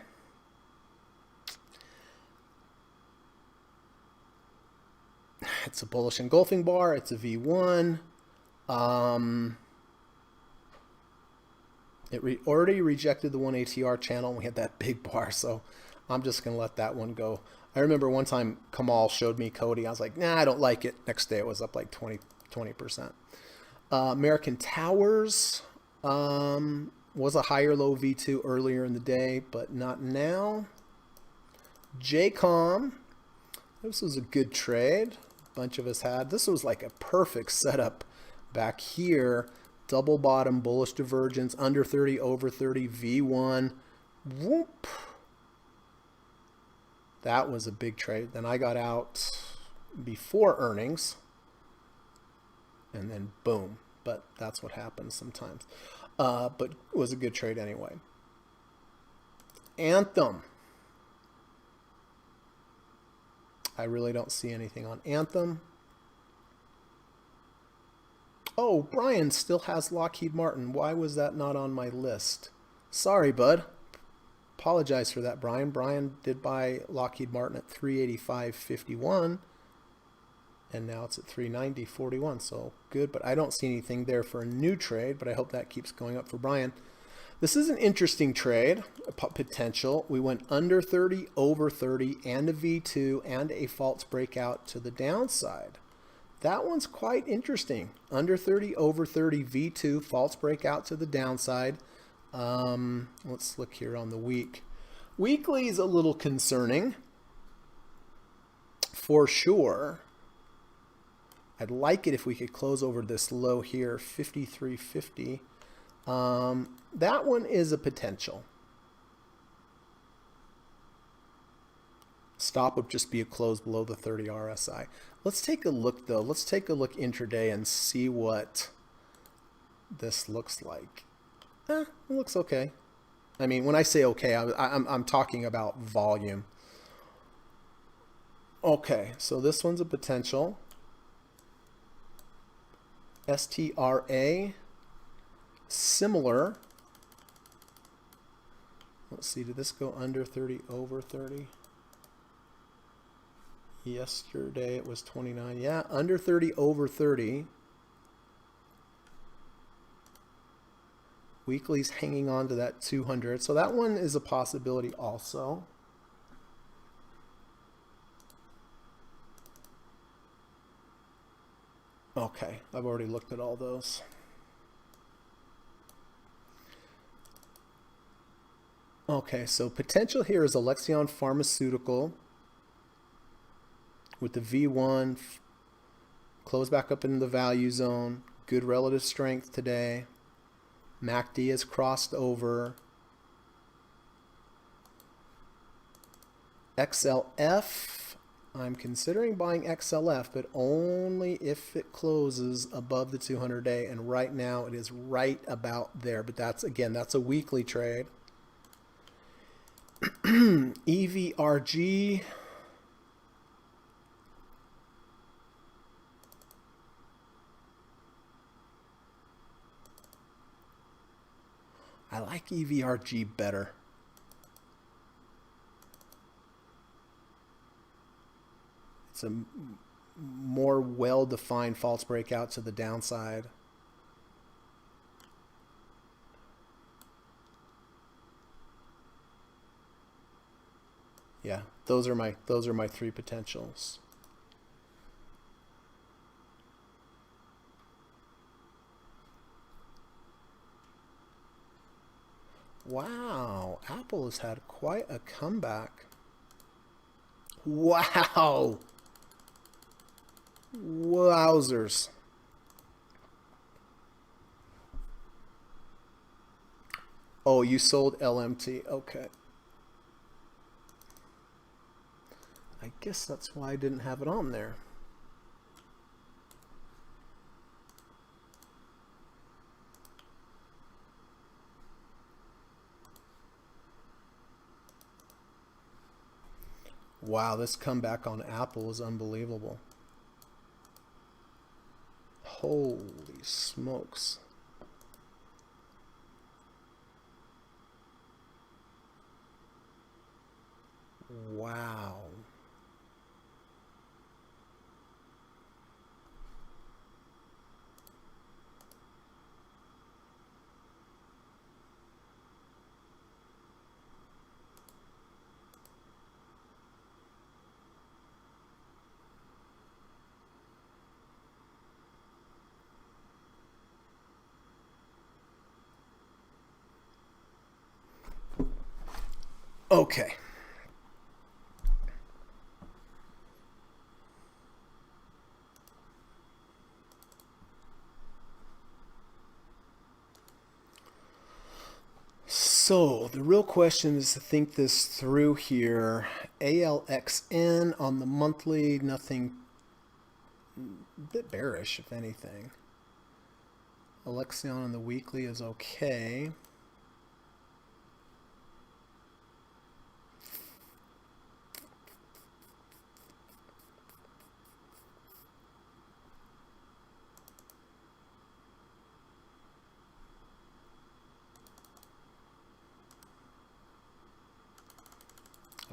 it's a bullish engulfing bar. It's a V1. It already rejected the 1 ATR channel. And we had that big bar, so I'm just going to let that one go. I remember one time Kamal showed me Cody. I was like, nah, I don't like it. Next day it was up like 20%. American Towers was a higher low V2 earlier in the day, but not now. JCOM, this was a good trade. A bunch of us had. This was like a perfect setup back here. Double bottom, bullish divergence, under 30, over 30, V1. Whoop. That was a big trade. Then I got out before earnings. And then boom. But that's what happens sometimes. But it was a good trade anyway. Anthem. I really don't see anything on Anthem. Oh, Brian still has Lockheed Martin. Why was that not on my list? Sorry, bud. Apologize for that, Brian. Brian did buy Lockheed Martin at 385.51, and now it's at 390.41. So good, but I don't see anything there for a new trade. But I hope that keeps going up for Brian. This is an interesting trade, potential. We went under 30, over 30, and a V2, and a false breakout to the downside. That one's quite interesting. Under 30, over 30, V2, false breakout to the downside. Let's look here on the week. Weekly is a little concerning, for sure. I'd like it if we could close over this low here, 53.50. That one is a potential. Stop would just be a close below the 30 RSI. Let's take a look though. Let's take a look intraday and see what this looks like. It looks okay. I mean, when I say okay, I'm talking about volume. Okay, so this one's a potential. STRA, similar. Let's see, did this go under 30, over 30? Yesterday it was 29. Yeah, under 30, over 30. Weekly's hanging on to that 200. So that one is a possibility also. Okay, I've already looked at all those. Okay, so potential here is Alexion Pharmaceutical with the V1, close back up into the value zone, good relative strength today. MACD has crossed over. XLF, I'm considering buying XLF, but only if it closes above the 200-day, and right now it is right about there. But that's, again, that's a weekly trade. EVRG. I like EVRG better. It's a more well-defined false breakout to the downside. Yeah, those are my three potentials. Wow, Apple has had quite a comeback. Wow. Wowzers. Oh, you sold LMT. Okay. I guess that's why I didn't have it on there. Wow, this comeback on Apple is unbelievable. Holy smokes. Wow. Okay. So the real question is to think this through here. ALXN on the monthly, nothing, a bit bearish if anything. Alexion on the weekly is okay.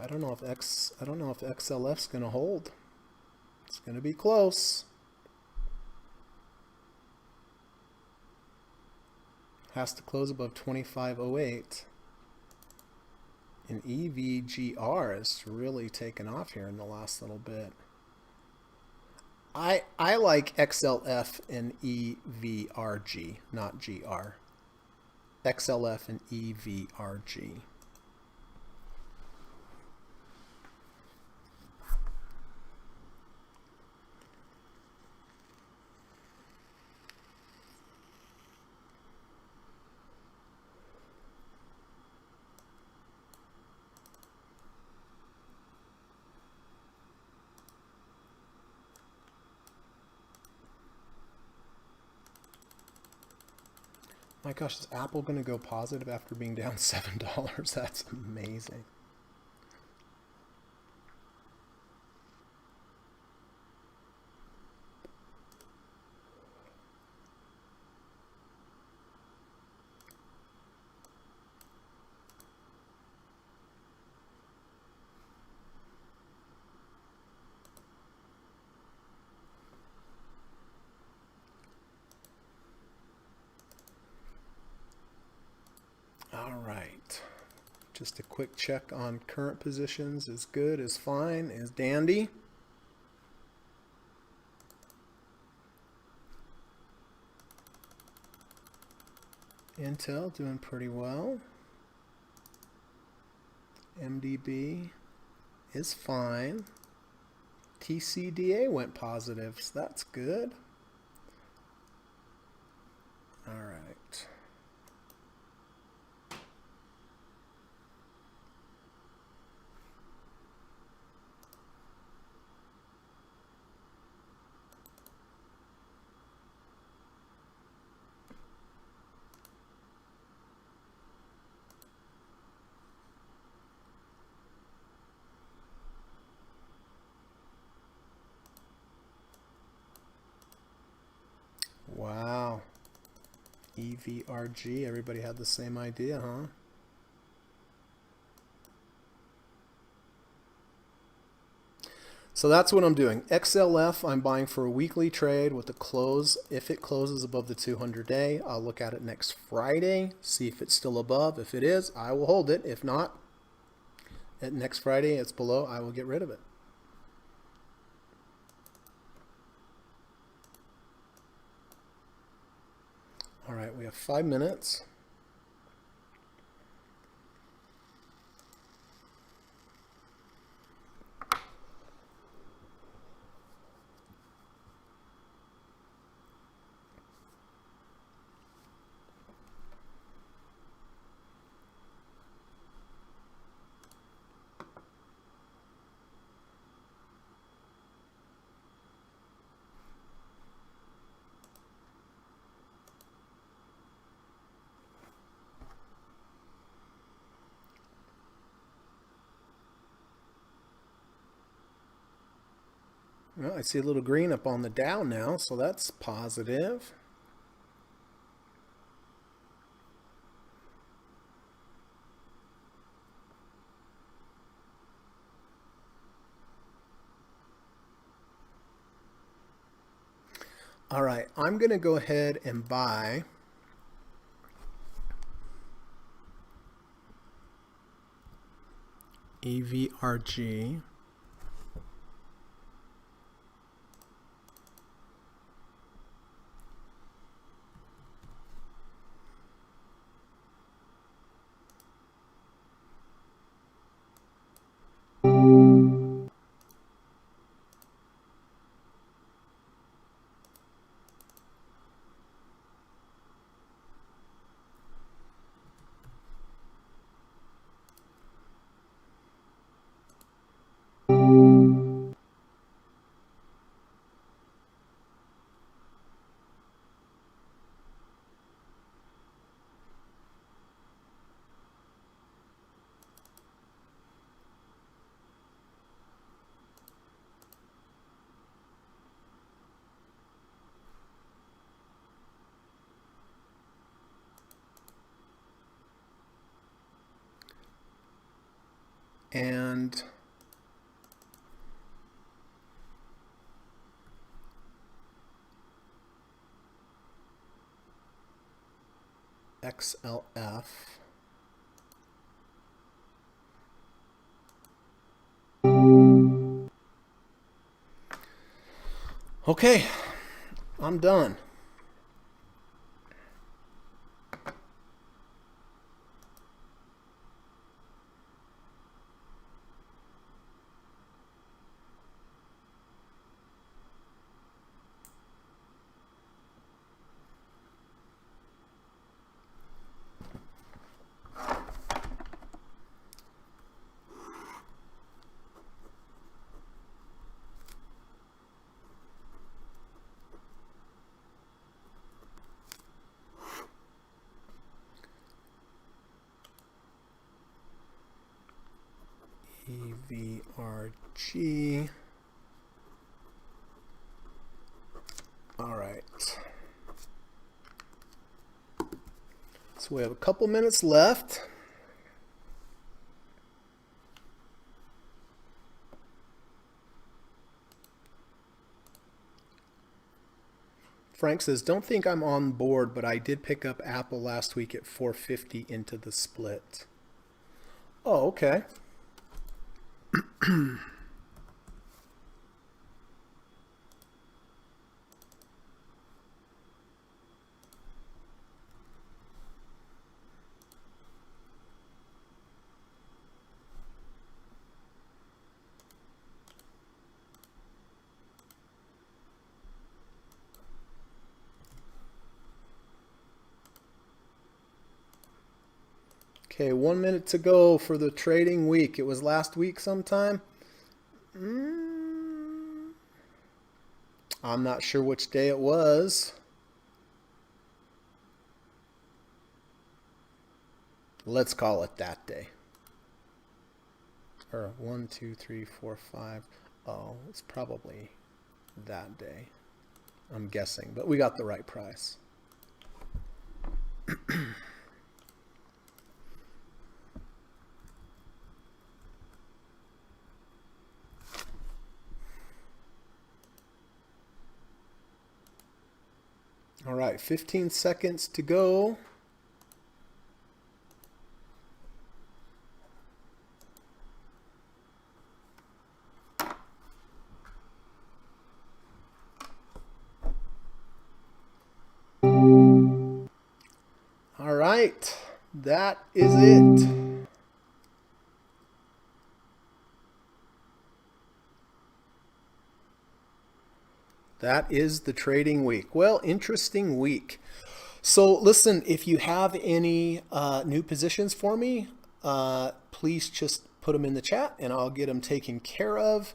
I don't know if XLF's going to hold. It's going to be close. Has to close above 25.08. And EVGR has really taken off here in the last little bit. I like XLF and EVRG, not GR. XLF and EVRG. My gosh, is Apple going to go positive after being down $7? That's amazing. All right, just a quick check on current positions. Is good, is fine, is dandy. Intel doing pretty well. MDB is fine. TCDA went positive, so that's good. All right. Wow. EVRG, everybody had the same idea, huh? So that's what I'm doing. XLF, I'm buying for a weekly trade with a close. If it closes above the 200-day, I'll look at it next Friday, see if it's still above. If it is, I will hold it. If not, at next Friday it's below, I will get rid of it. All right, we have 5 minutes. Well, I see a little green up on the Dow now, so that's positive. All right, I'm going to go ahead and buy EVRG. and XLF. Okay, I'm done. EVRG. All right. So we have a couple minutes left. Frank says, don't think I'm on board, but I did pick up Apple last week at 450 into the split. Oh, okay. Okay, 1 minute to go for the trading week. It was last week sometime. I'm not sure which day it was. Let's call it that day. Or 1, 2, 3, 4, 5. Oh, it's probably that day. I'm guessing, but we got the right price. All right, 15 seconds to go. All right, that is it. That is the trading week. Well, interesting week. So listen, if you have any new positions for me, please just put them in the chat and I'll get them taken care of.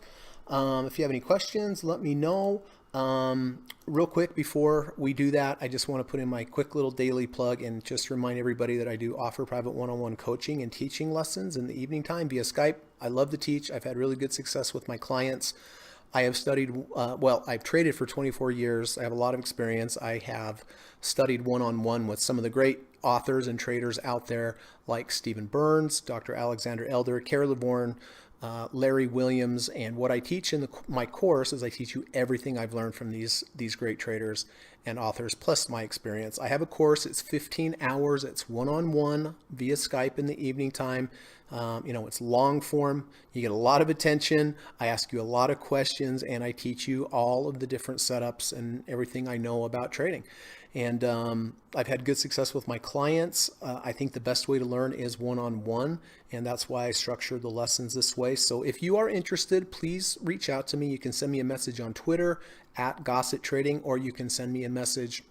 If you have any questions, let me know. Real quick before we do that, I just want to put in my quick little daily plug and just remind everybody that I do offer private one-on-one coaching and teaching lessons in the evening time via Skype. I love to teach. I've had really good success with my clients. I have studied, I've traded for 24 years. I have a lot of experience. I have studied one-on-one with some of the great authors and traders out there like Stephen Burns, Dr. Alexander Elder, Kerry Levorn, Larry Williams. And what I teach in my course is I teach you everything I've learned from these great traders and authors, plus my experience. I have a course. It's 15 hours. It's one-on-one via Skype in the evening time. It's long form. You get a lot of attention. I ask you a lot of questions and I teach you all of the different setups and everything I know about trading. And I've had good success with my clients. I think the best way to learn is one-on-one, and that's why I structure the lessons this way. So if you are interested, please reach out to me. You can send me a message on Twitter at Gossett Trading, or you can send me a message,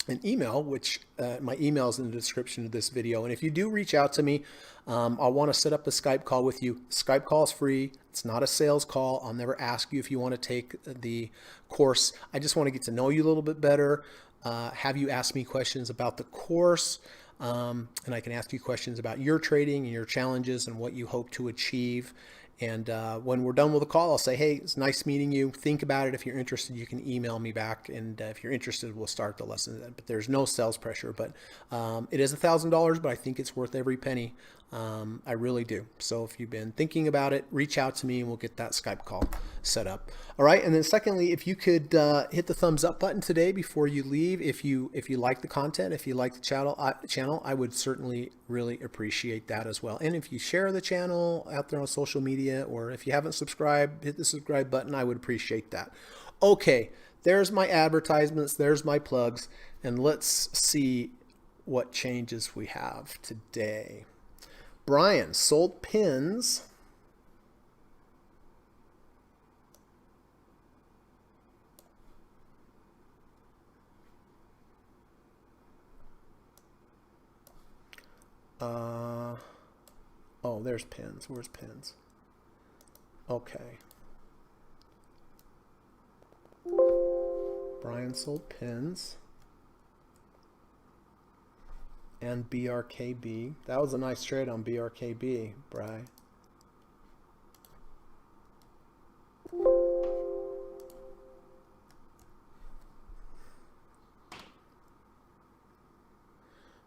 an email, which my email is in the description of this video. And if you do reach out to me, I'll want to set up a Skype call with you. Skype call is free. It's not a sales call. I'll never ask you if you want to take the course. I just want to get to know you a little bit better. Have you ask me questions about the course, and I can ask you questions about your trading and your challenges and what you hope to achieve. And when we're done with the call, I'll say, hey, it's nice meeting you. Think about it. If you're interested, you can email me back. And if you're interested, we'll start the lesson. But there's no sales pressure. But it is $1,000, but I think it's worth every penny. I really do. So if you've been thinking about it, reach out to me and we'll get that Skype call set up. All right. And then secondly, if you could hit the thumbs up button today before you leave, if you like the content, if you like the channel, I would certainly really appreciate that as well. And if you share the channel out there on social media, or if you haven't subscribed, hit the subscribe button. I would appreciate that. Okay. There's my advertisements. There's my plugs. And let's see what changes we have today. Brian sold pins. Oh, there's pins. Where's pins? Okay. Brian sold pins. And BRKB. That was a nice trade on BRKB, Bri.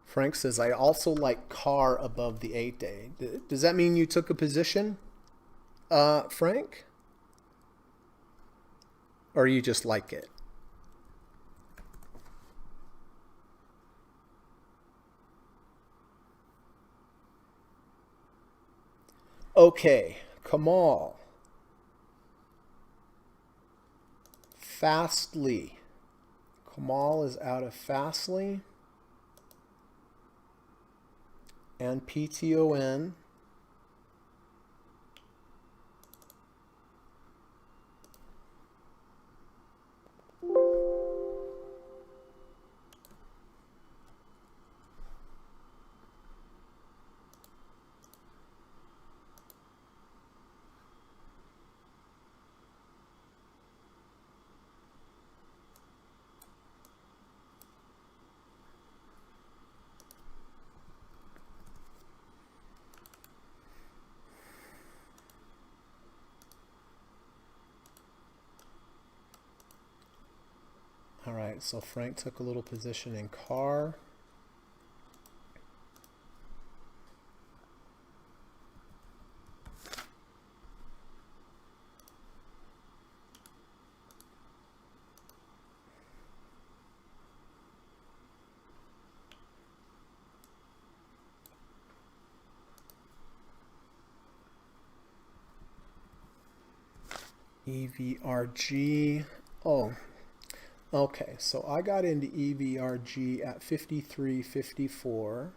Frank says, I also like CAR above the 8-day. Does that mean you took a position, Frank? Or you just like it? Okay, Kamal. Fastly. Kamal is out of Fastly. And PTON. All right, so Frank took a little position in CAR. EVRG. Oh. Okay, so I got into EVRG at 53.54.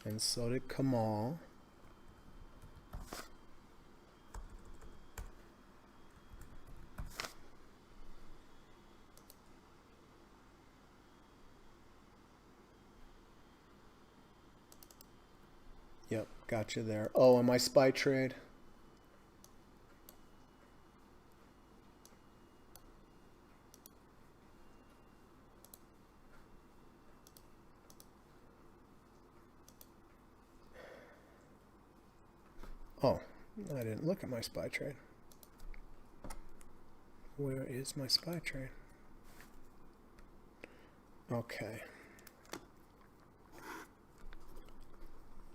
And so did Kamal. Yep, got you there. Oh, and my SPY trade. Oh, I didn't look at my SPY trade. Where is my SPY trade? Okay.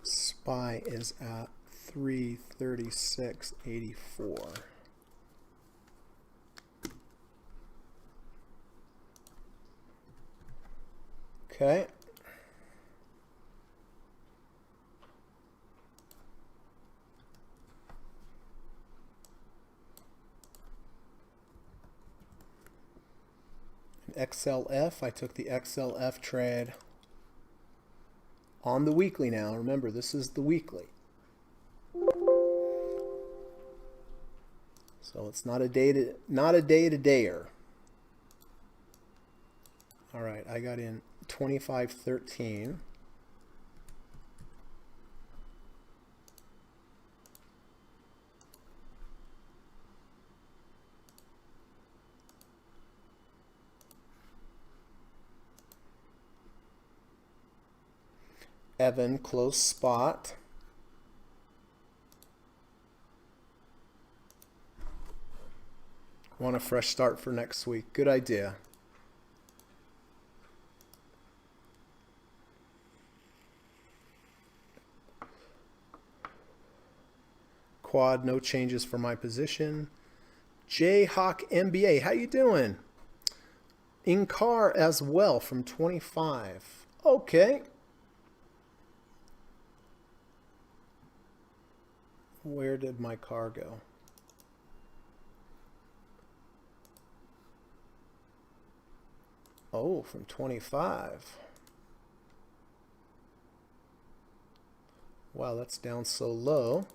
SPY is at 336.84. Okay. XLF, I took the XLF trade on the weekly now. Remember, this is the weekly. So it's not a day-to-dayer. All right, I got in 25.13. Evan, close spot. Want a fresh start for next week. Good idea. Quad, no changes for my position. Jayhawk MBA, how you doing? In car as well from 25. Okay. Where did my car go? Oh, from 25. Wow, that's down so low.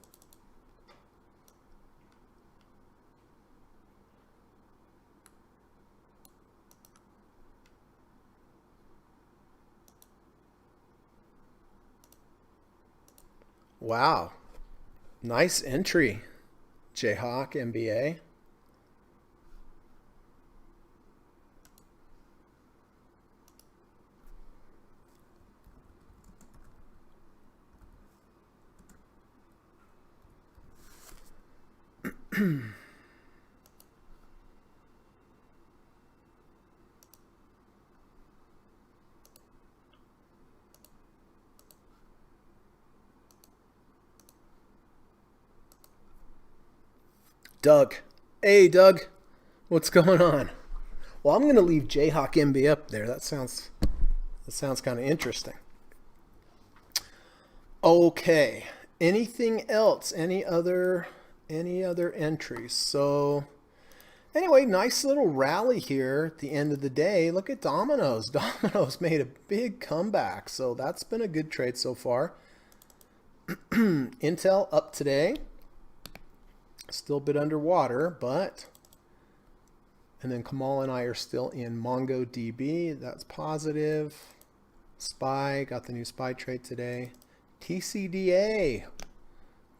Wow. Nice entry, Jayhawk MBA. Doug. Hey, Doug. What's going on? Well, I'm going to leave Jayhawk MB up there. That sounds kind of interesting. Okay. Anything else? Any other entries? So anyway, nice little rally here at the end of the day. Look at Domino's. Domino's made a big comeback. So that's been a good trade so far. Intel up today. Still a bit underwater, but... And then Kamal and I are still in MongoDB. That's positive. SPY, got the new SPY trade today. TCDA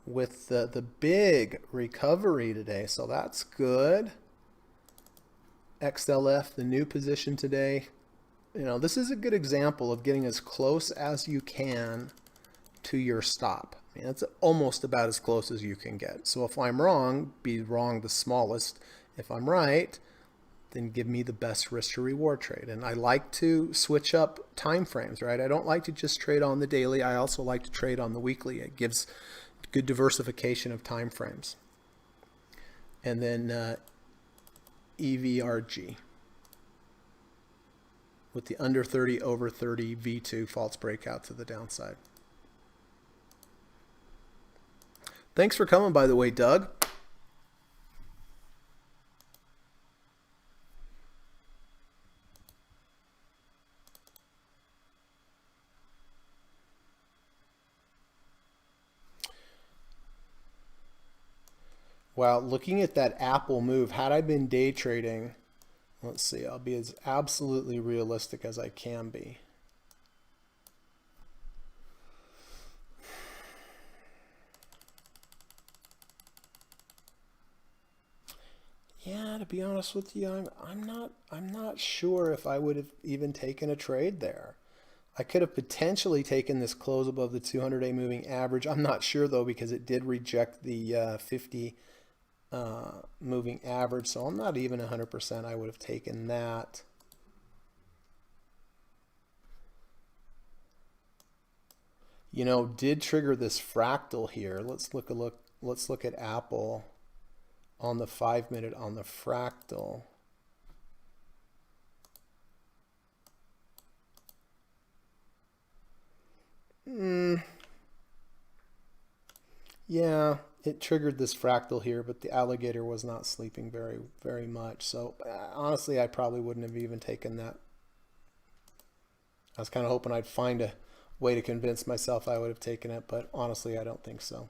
with the big recovery today. So that's good. XLF, the new position today. You know, this is a good example of getting as close as you can to your stop. I mean, that's almost about as close as you can get. So if I'm wrong, be wrong the smallest. If I'm right, then give me the best risk to reward trade. And I like to switch up time frames, right? I don't like to just trade on the daily. I also like to trade on the weekly. It gives good diversification of time frames. And then EVRG with the under 30, over 30 V2 false breakout to the downside. Thanks for coming, by the way, Doug. Wow, looking at that Apple move, had I been day trading, let's see, I'll be as absolutely realistic as I can be. Yeah, to be honest with you, I'm not sure if I would have even taken a trade there. I could have potentially taken this close above the 200-day moving average. I'm not sure though, because it did reject the 50 moving average, so I'm not even 100% I would have taken that. You know, did trigger this fractal here. Let's look at Apple on the 5-minute on the fractal. Yeah, it triggered this fractal here, but the alligator was not sleeping very much. So honestly, I probably wouldn't have even taken that. I was kind of hoping I'd find a way to convince myself I would have taken it, but honestly, I don't think so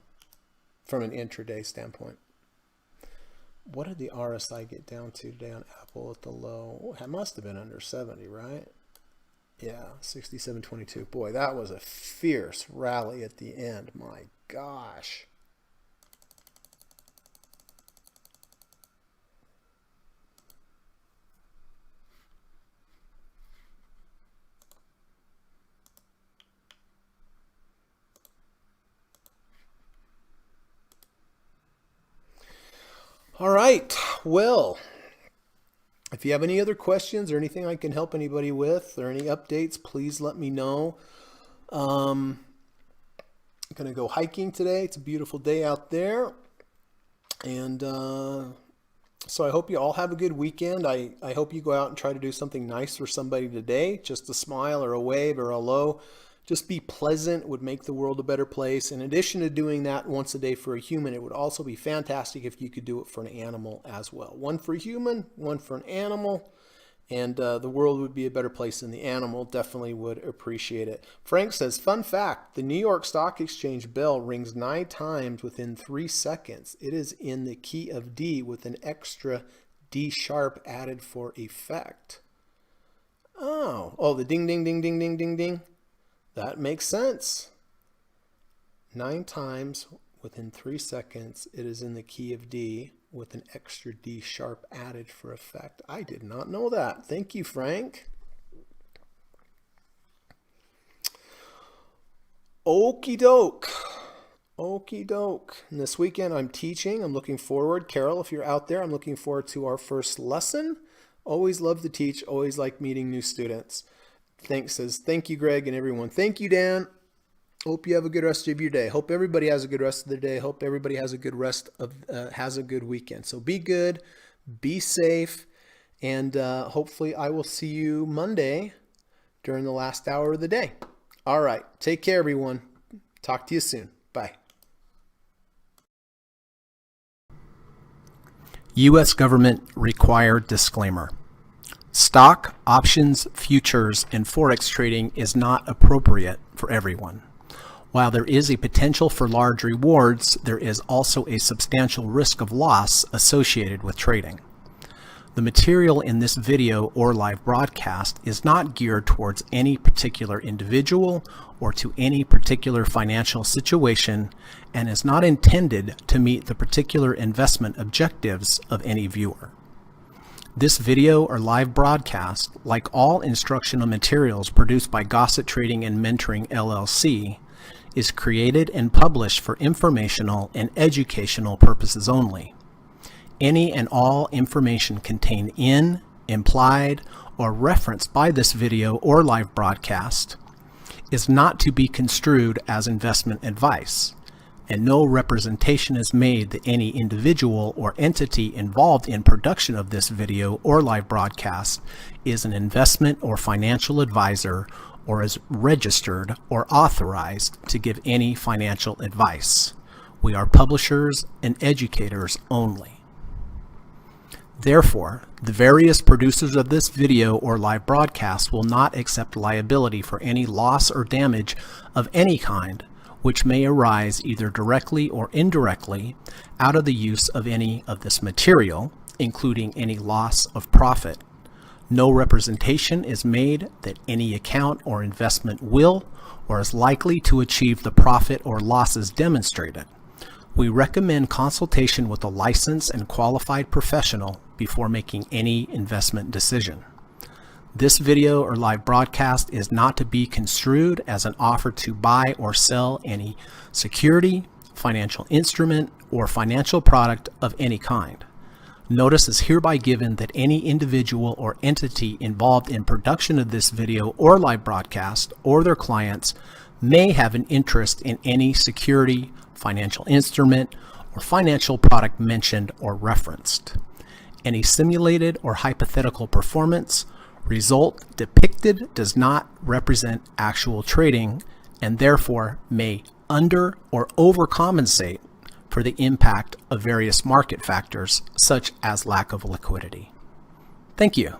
from an intraday standpoint. What did the RSI get down to today on Apple at the low? It must have been under 70, right? Yeah, 67.22. Boy, that was a fierce rally at the end. My gosh. All right, well, If you have any other questions or anything I can help anybody with or any updates, please let me know. I'm going to go hiking today. It's a beautiful day out there. And so I hope you all have a good weekend. I hope you go out and try to do something nice for somebody today. Just a smile or a wave or a hello. Just be pleasant would make the world a better place. In addition to doing that once a day for a human, it would also be fantastic if you could do it for an animal as well. One for a human, one for an animal, and the world would be a better place, and the animal definitely would appreciate it. Frank says, fun fact, the New York Stock Exchange bell rings 9 times within 3 seconds. It is in the key of D with an extra D sharp added for effect. Oh, the ding, ding, ding, ding, ding, ding, ding. That makes sense. 9 times within 3 seconds, it is in the key of D with an extra D sharp added for effect. I did not know that. Thank you, Frank. Okie doke. Okie doke. And this weekend I'm teaching. I'm looking forward. Carol, if you're out there, I'm looking forward to our first lesson. Always love to teach. Always like meeting new students. Thanks, says, thank you, Greg, and everyone. Thank you, Dan. Hope you have a good rest of your day. Hope everybody has a good rest of their day. Hope everybody has a good has a good weekend. So be good, be safe, and hopefully I will see you Monday during the last hour of the day. All right. Take care, everyone. Talk to you soon. Bye. U.S. government required disclaimer. Stock, options, futures, and forex trading is not appropriate for everyone. While there is a potential for large rewards, there is also a substantial risk of loss associated with trading. The material in this video or live broadcast is not geared towards any particular individual or to any particular financial situation and is not intended to meet the particular investment objectives of any viewer. This video or live broadcast, like all instructional materials produced by Gossett Trading and Mentoring LLC, is created and published for informational and educational purposes only. Any and all information contained in, implied, or referenced by this video or live broadcast is not to be construed as investment advice, and no representation is made that any individual or entity involved in production of this video or live broadcast is an investment or financial advisor or is registered or authorized to give any financial advice. We are publishers and educators only. Therefore, the various producers of this video or live broadcast will not accept liability for any loss or damage of any kind which may arise either directly or indirectly out of the use of any of this material, including any loss of profit. No representation is made that any account or investment will or is likely to achieve the profit or losses demonstrated. We recommend consultation with a licensed and qualified professional before making any investment decision. This video or live broadcast is not to be construed as an offer to buy or sell any security, financial instrument, or financial product of any kind. Notice is hereby given that any individual or entity involved in production of this video or live broadcast or their clients may have an interest in any security, financial instrument, or financial product mentioned or referenced. Any simulated or hypothetical performance result depicted does not represent actual trading and therefore may under or overcompensate for the impact of various market factors such as lack of liquidity. Thank you.